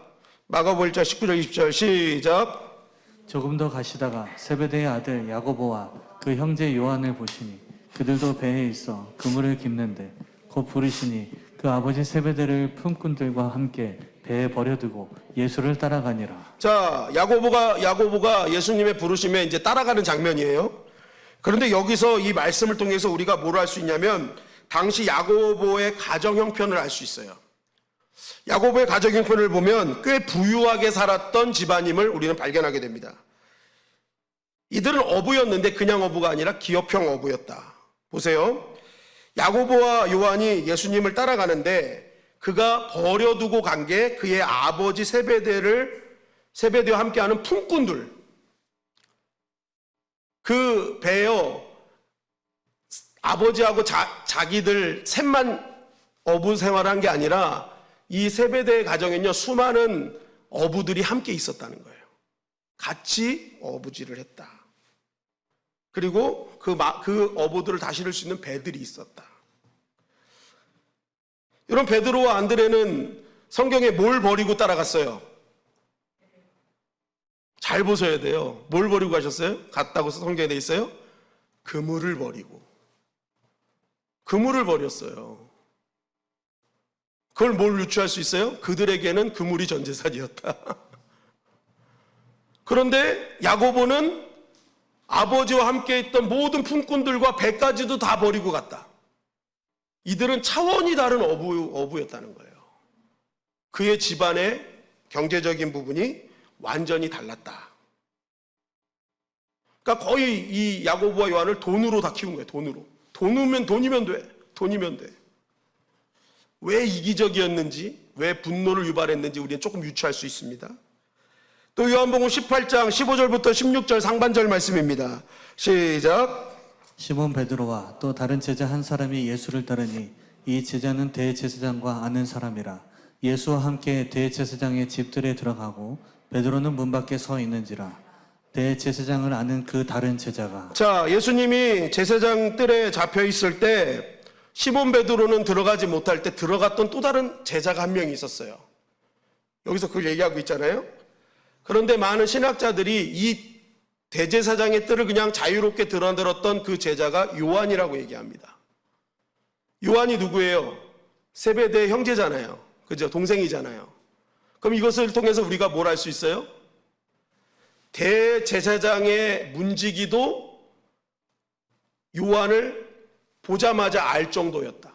마가복음 1장 19절 20절 시작. 조금 더 가시다가 세베대의 아들 야고보와 그 형제 요한을 보시니 그들도 배에 있어 그물을 깁는데 곧 부르시니 그 아버지 세베대를 품꾼들과 함께 배에 버려두고 예수를 따라가니라. 자, 야고보가 예수님의 부르심에 이제 따라가는 장면이에요. 그런데 여기서 이 말씀을 통해서 우리가 뭘 알 수 있냐면, 당시 야고보의 가정 형편을 알 수 있어요. 야고보의 가정 형편을 보면 꽤 부유하게 살았던 집안임을 우리는 발견하게 됩니다. 이들은 어부였는데 그냥 어부가 아니라 기업형 어부였다. 보세요. 야고보와 요한이 예수님을 따라가는데 그가 버려두고 간 게 그의 아버지 세베대와 함께하는 품꾼들, 그 배요, 아버지하고 자기들 셋만 어부 생활한 게 아니라 이 세베대의 가정에는요 수많은 어부들이 함께 있었다는 거예요. 같이 어부질을 했다. 그리고 그 어부들을 다 실을 수 있는 배들이 있었다. 이런 베드로와 안드레는 성경에 뭘 버리고 따라갔어요? 잘 보셔야 돼요. 뭘 버리고 가셨어요? 갔다고 성경에 돼 있어요? 그물을 버리고. 그물을 버렸어요. 그걸 뭘 유추할 수 있어요? 그들에게는 그물이 전 재산이었다. 그런데 야고보는 아버지와 함께 있던 모든 품꾼들과 배까지도 다 버리고 갔다. 이들은 차원이 다른 어부였다는 거예요. 그의 집안의 경제적인 부분이 완전히 달랐다. 그러니까 거의 이 야고보와 요한을 돈으로 다 키운 거예요. 돈이면 돼. 왜 이기적이었는지, 왜 분노를 유발했는지 우리는 조금 유추할 수 있습니다. 또 요한복음 18장 15절부터 16절 상반절 말씀입니다. 시작. 시몬 베드로와 또 다른 제자 한 사람이 예수를 따르니 이 제자는 대제사장과 아는 사람이라. 예수와 함께 대제사장의 집들에 들어가고 베드로는 문 밖에 서 있는지라. 대제사장을 아는 그 다른 제자가 자, 예수님이 제사장 뜰에 잡혀 있을 때 시몬 베드로는 들어가지 못할 때 들어갔던 또 다른 제자가 한 명이 있었어요. 여기서 그걸 얘기하고 있잖아요. 그런데 많은 신학자들이 이 대제사장의 뜰을 그냥 자유롭게 드나들었던 그 제자가 요한이라고 얘기합니다. 요한이 누구예요? 세베대의 형제잖아요. 그죠? 동생이잖아요. 그럼 이것을 통해서 우리가 뭘 알 수 있어요? 대제사장의 문지기도 요한을 보자마자 알 정도였다.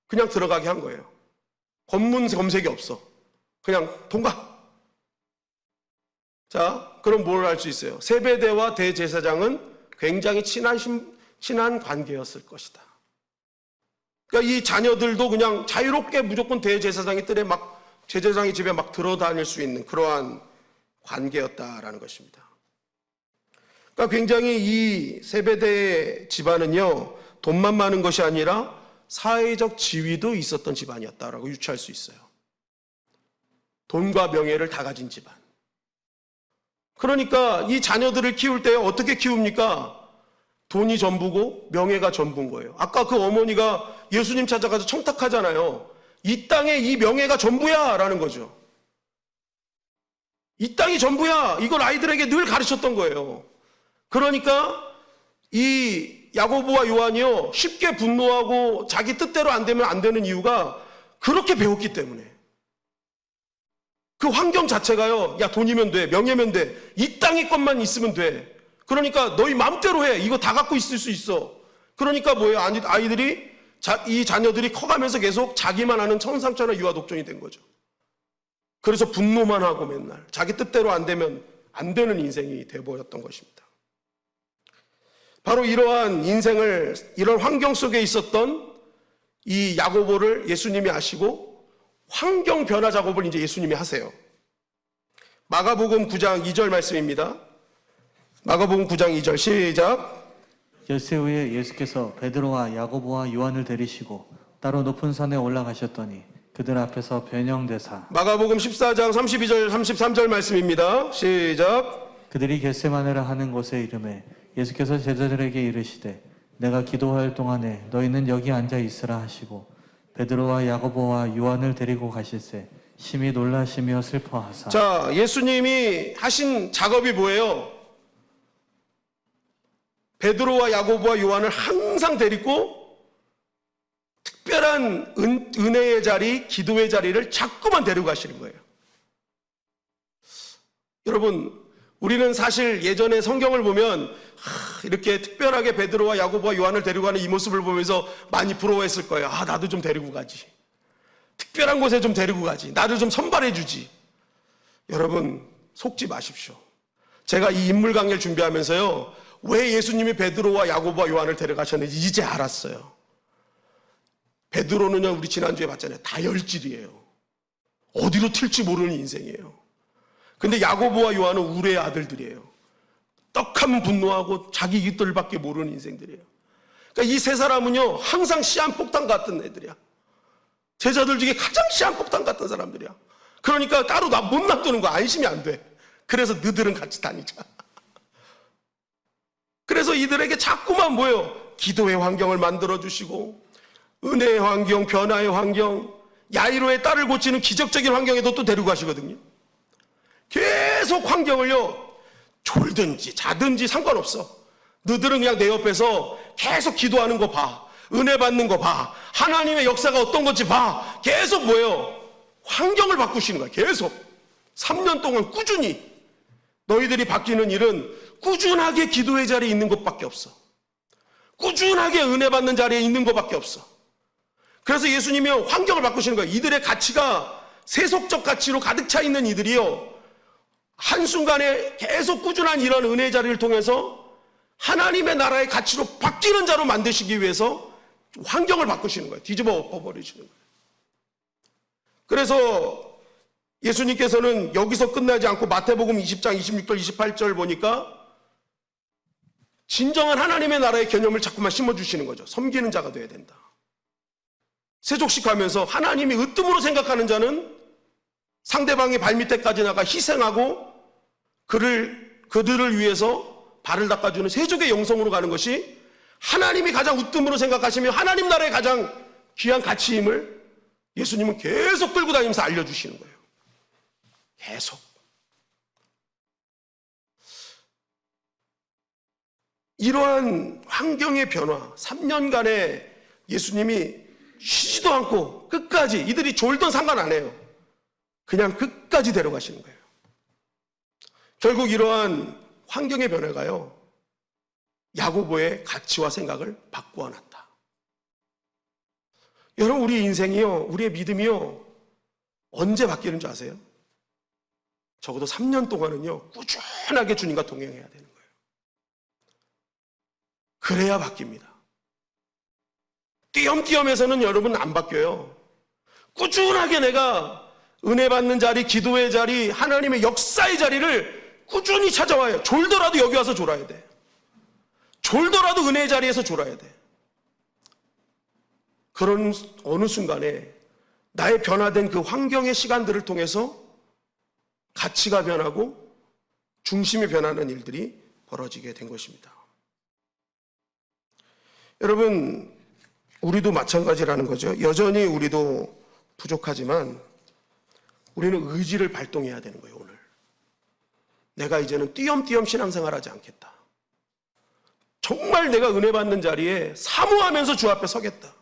그냥 들어가게 한 거예요. 검문 검색이 없어. 그냥 통과. 자, 그럼 뭘 알 수 있어요? 세베대와 대제사장은 굉장히 친한 관계였을 것이다. 그러니까 이 자녀들도 그냥 자유롭게 무조건 대제사장의 뜰에 막 제사장의 집에 막 들어다닐 수 있는 그러한 관계였다라는 것입니다. 그러니까 굉장히 이 세베대 집안은요, 돈만 많은 것이 아니라 사회적 지위도 있었던 집안이었다라고 유추할 수 있어요. 돈과 명예를 다 가진 집안. 그러니까 이 자녀들을 키울 때 어떻게 키웁니까? 돈이 전부고 명예가 전부인 거예요. 아까 그 어머니가 예수님 찾아가서 청탁하잖아요. 이 땅에 이 명예가 전부야 라는 거죠. 이 땅이 전부야. 이걸 아이들에게 늘 가르쳤던 거예요. 그러니까 이 야고보와 요한이요, 쉽게 분노하고 자기 뜻대로 안 되면 안 되는 이유가 그렇게 배웠기 때문에. 그 환경 자체가요, 야, 돈이면 돼, 명예면 돼, 이 땅의 것만 있으면 돼. 그러니까 너희 마음대로 해. 이거 다 갖고 있을 수 있어. 그러니까 뭐예요? 아이들이, 이 자녀들이 커가면서 계속 자기만 하는 천상천하 유아 독존이 된 거죠. 그래서 분노만 하고 맨날 자기 뜻대로 안 되면 안 되는 인생이 돼버렸던 것입니다. 바로 이러한 인생을, 이런 환경 속에 있었던 이 야고보를 예수님이 아시고 환경 변화 작업을 이제 예수님이 하세요. 마가복음 9장 2절 말씀입니다. 마가복음 9장 2절 시작. 엿새 후에 예수께서 베드로와 야고보와 요한을 데리시고 따로 높은 산에 올라가셨더니 그들 앞에서 변형되사. 마가복음 14장 32절 33절 말씀입니다. 시작. 그들이 겟세마네라 하는 곳에 이름에 예수께서 제자들에게 이르시되 내가 기도할 동안에 너희는 여기 앉아 있으라 하시고 베드로와 야고보와 요한을 데리고 가실새 심히 놀라시며 슬퍼하사. 자, 예수님이 하신 작업이 뭐예요? 베드로와 야고보와 요한을 항상 데리고 특별한 은혜의 자리, 기도의 자리를 자꾸만 데리고 가시는 거예요. 여러분, 우리는 사실 예전에 성경을 보면 이렇게 특별하게 베드로와 야고보와 요한을 데리고 가는 이 모습을 보면서 많이 부러워했을 거예요. 아, 나도 좀 데리고 가지. 특별한 곳에 좀 데리고 가지. 나를 좀 선발해 주지. 여러분, 속지 마십시오. 제가 이 인물 강의를 준비하면서요, 왜 예수님이 베드로와 야고보와 요한을 데려가셨는지 이제 알았어요. 베드로는요, 우리 지난주에 봤잖아요. 다혈질이에요. 어디로 튈지 모르는 인생이에요. 근데 야고보와 요한은 우레의 아들들이에요. 떡하면 분노하고 자기 이익들밖에 모르는 인생들이에요. 그러니까 이 세 사람은요, 항상 시한폭탄 같은 애들이야. 제자들 중에 가장 시한폭탄 같은 사람들이야. 그러니까 따로 못 놔두는 거야. 안심이 안 돼. 그래서 너들은 같이 다니자. 그래서 이들에게 자꾸만 뭐예요? 기도의 환경을 만들어주시고, 은혜의 환경, 변화의 환경, 야이로의 딸을 고치는 기적적인 환경에도 또 데리고 가시거든요. 계속 환경을요, 졸든지 자든지 상관없어. 너들은 그냥 내 옆에서 계속 기도하는 거 봐. 은혜 받는 거 봐. 하나님의 역사가 어떤 건지 봐. 계속 뭐예요? 환경을 바꾸시는 거야. 계속 3년 동안 꾸준히. 너희들이 바뀌는 일은 꾸준하게 기도의 자리에 있는 것밖에 없어. 꾸준하게 은혜 받는 자리에 있는 것밖에 없어. 그래서 예수님이 환경을 바꾸시는 거예요. 이들의 가치가 세속적 가치로 가득 차 있는 이들이요, 한순간에 계속 꾸준한 이런 은혜의 자리를 통해서 하나님의 나라의 가치로 바뀌는 자로 만드시기 위해서 환경을 바꾸시는 거예요. 뒤집어 엎어버리시는 거예요. 그래서 예수님께서는 여기서 끝나지 않고 마태복음 20장 26절 28절 보니까 진정한 하나님의 나라의 개념을 자꾸만 심어주시는 거죠. 섬기는 자가 돼야 된다. 세족식하면서 하나님이 으뜸으로 생각하는 자는 상대방의 발밑에까지 나가 희생하고 그들을 위해서 발을 닦아주는 세족의 영성으로 가는 것이 하나님이 가장 으뜸으로 생각하시며 하나님 나라의 가장 귀한 가치임을 예수님은 계속 끌고 다니면서 알려주시는 거예요. 계속. 이러한 환경의 변화, 3년간의 예수님이 쉬지도 않고 끝까지 이들이 졸던 상관 안 해요. 그냥 끝까지 데려가시는 거예요. 결국 이러한 환경의 변화가요, 야고보의 가치와 생각을 바꾸어 놨다. 여러분, 우리 인생이요, 우리의 믿음이요, 언제 바뀌는 줄 아세요? 적어도 3년 동안은요, 꾸준하게 주님과 동행해야 되는 거예요. 그래야 바뀝니다. 띄엄띄엄해서는 여러분 안 바뀌어요. 꾸준하게 내가 은혜 받는 자리, 기도의 자리, 하나님의 역사의 자리를 꾸준히 찾아와요. 졸더라도 여기 와서 졸아야 돼. 졸더라도 은혜의 자리에서 졸아야 돼. 그런 어느 순간에 나의 변화된 그 환경의 시간들을 통해서 가치가 변하고 중심이 변하는 일들이 벌어지게 된 것입니다. 여러분, 우리도 마찬가지라는 거죠. 여전히 우리도 부족하지만 우리는 의지를 발동해야 되는 거예요. 오늘 내가 이제는 띄엄띄엄 신앙생활 하지 않겠다. 정말 내가 은혜 받는 자리에 사모하면서 주 앞에 서겠다.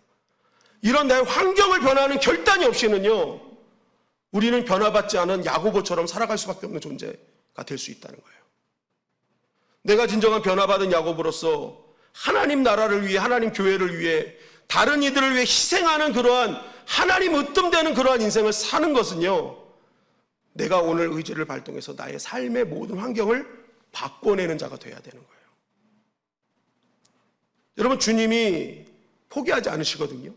이런 나의 환경을 변화하는 결단이 없이는요, 우리는 변화받지 않은 야고보처럼 살아갈 수밖에 없는 존재가 될 수 있다는 거예요. 내가 진정한 변화받은 야고보로서 하나님 나라를 위해, 하나님 교회를 위해, 다른 이들을 위해 희생하는 그러한 하나님 으뜸되는 그러한 인생을 사는 것은요, 내가 오늘 의지를 발동해서 나의 삶의 모든 환경을 바꿔내는 자가 돼야 되는 거예요. 여러분, 주님이 포기하지 않으시거든요.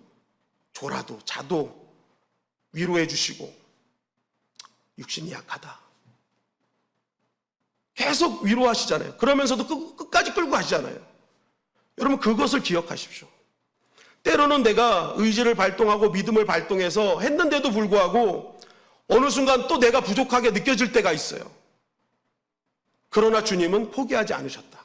졸아도 자도 위로해 주시고, 육신이 약하다 계속 위로하시잖아요. 그러면서도 끝까지 끌고 가시잖아요. 여러분, 그것을 기억하십시오. 때로는 내가 의지를 발동하고 믿음을 발동해서 했는데도 불구하고 어느 순간 또 내가 부족하게 느껴질 때가 있어요. 그러나 주님은 포기하지 않으셨다.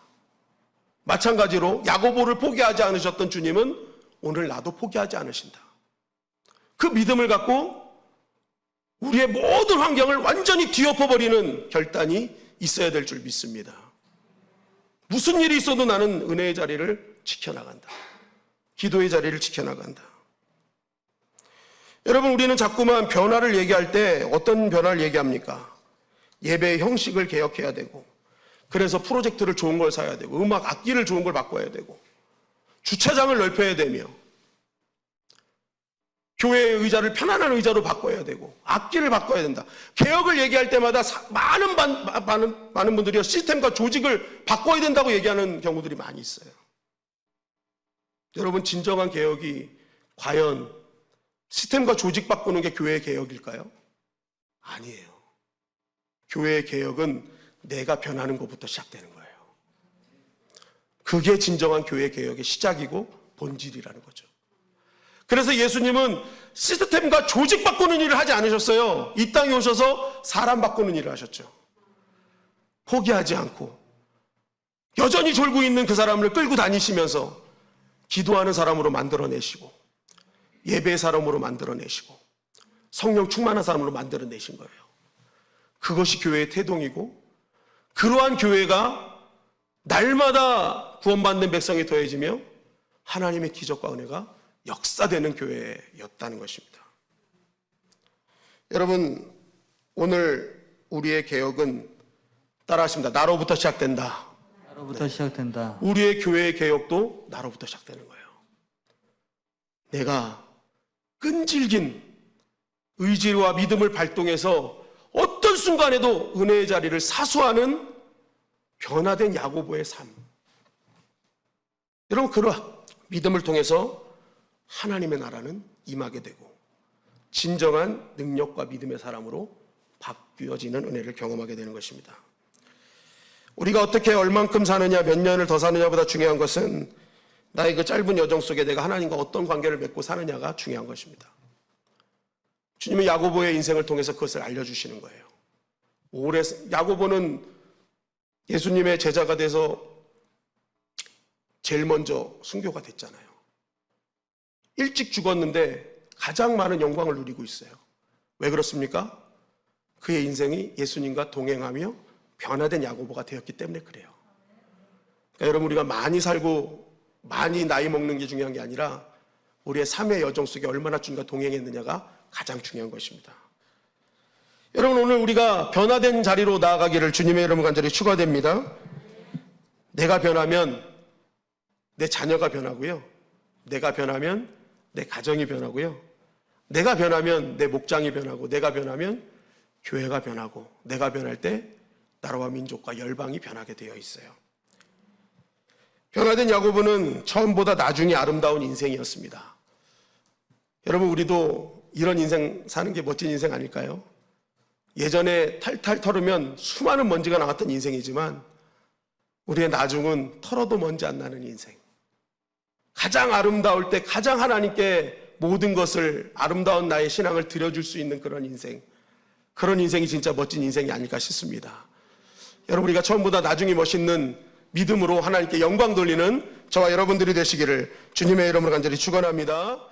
마찬가지로 야고보를 포기하지 않으셨던 주님은 오늘 나도 포기하지 않으신다. 그 믿음을 갖고 우리의 모든 환경을 완전히 뒤엎어버리는 결단이 있어야 될 줄 믿습니다. 무슨 일이 있어도 나는 은혜의 자리를 지켜나간다. 기도의 자리를 지켜나간다. 여러분, 우리는 자꾸만 변화를 얘기할 때 어떤 변화를 얘기합니까? 예배의 형식을 개혁해야 되고, 그래서 프로젝트를 좋은 걸 사야 되고, 음악 악기를 좋은 걸 바꿔야 되고, 주차장을 넓혀야 되며, 교회의 의자를 편안한 의자로 바꿔야 되고, 악기를 바꿔야 된다. 개혁을 얘기할 때마다 많은 분들이 시스템과 조직을 바꿔야 된다고 얘기하는 경우들이 많이 있어요. 여러분, 진정한 개혁이 과연 시스템과 조직 바꾸는 게 교회의 개혁일까요? 아니에요. 교회의 개혁은 내가 변하는 것부터 시작되는 거예요. 그게 진정한 교회 개혁의 시작이고 본질이라는 거죠. 그래서 예수님은 시스템과 조직 바꾸는 일을 하지 않으셨어요. 이 땅에 오셔서 사람 바꾸는 일을 하셨죠. 포기하지 않고 여전히 졸고 있는 그 사람을 끌고 다니시면서 기도하는 사람으로 만들어내시고, 예배의 사람으로 만들어내시고, 성령 충만한 사람으로 만들어내신 거예요. 그것이 교회의 태동이고, 그러한 교회가 날마다 구원받는 백성이 더해지며 하나님의 기적과 은혜가 역사되는 교회였다는 것입니다. 여러분, 오늘 우리의 개혁은 따라하십니다. 나로부터 시작된다. 나로부터 시작된다. 우리의 교회의 개혁도 나로부터 시작되는 거예요. 내가 끈질긴 의지와 믿음을 발동해서 어떤 순간에도 은혜의 자리를 사수하는 변화된 야고보의 삶. 여러분, 그러한 믿음을 통해서 하나님의 나라는 임하게 되고 진정한 능력과 믿음의 사람으로 바뀌어지는 은혜를 경험하게 되는 것입니다. 우리가 어떻게 얼만큼 사느냐, 몇 년을 더 사느냐보다 중요한 것은 나의 그 짧은 여정 속에 내가 하나님과 어떤 관계를 맺고 사느냐가 중요한 것입니다. 주님은 야고보의 인생을 통해서 그것을 알려주시는 거예요. 야고보는 예수님의 제자가 돼서 제일 먼저 순교가 됐잖아요. 일찍 죽었는데 가장 많은 영광을 누리고 있어요. 왜 그렇습니까? 그의 인생이 예수님과 동행하며 변화된 야고보가 되었기 때문에 그래요. 그러니까 여러분, 우리가 많이 살고 많이 나이 먹는 게 중요한 게 아니라 우리의 삶의 여정 속에 얼마나 주님과 동행했느냐가 가장 중요한 것입니다. 여러분, 오늘 우리가 변화된 자리로 나아가기를 주님의 이름으로 간절히 축원합니다. 내가 변하면 내 자녀가 변하고요. 내가 변하면 내 가정이 변하고요. 내가 변하면 내 목장이 변하고, 내가 변하면 교회가 변하고, 내가 변할 때 나라와 민족과 열방이 변하게 되어 있어요. 변화된 야고보는 처음보다 나중이 아름다운 인생이었습니다. 여러분, 우리도 이런 인생 사는 게 멋진 인생 아닐까요? 예전에 탈탈 털으면 수많은 먼지가 나왔던 인생이지만 우리의 나중은 털어도 먼지 안 나는 인생. 가장 아름다울 때 가장 하나님께 모든 것을, 아름다운 나의 신앙을 드려줄 수 있는 그런 인생. 그런 인생이 진짜 멋진 인생이 아닐까 싶습니다. 여러분, 우리가 처음보다 나중이 멋있는 믿음으로 하나님께 영광 돌리는 저와 여러분들이 되시기를 주님의 이름으로 간절히 축원합니다.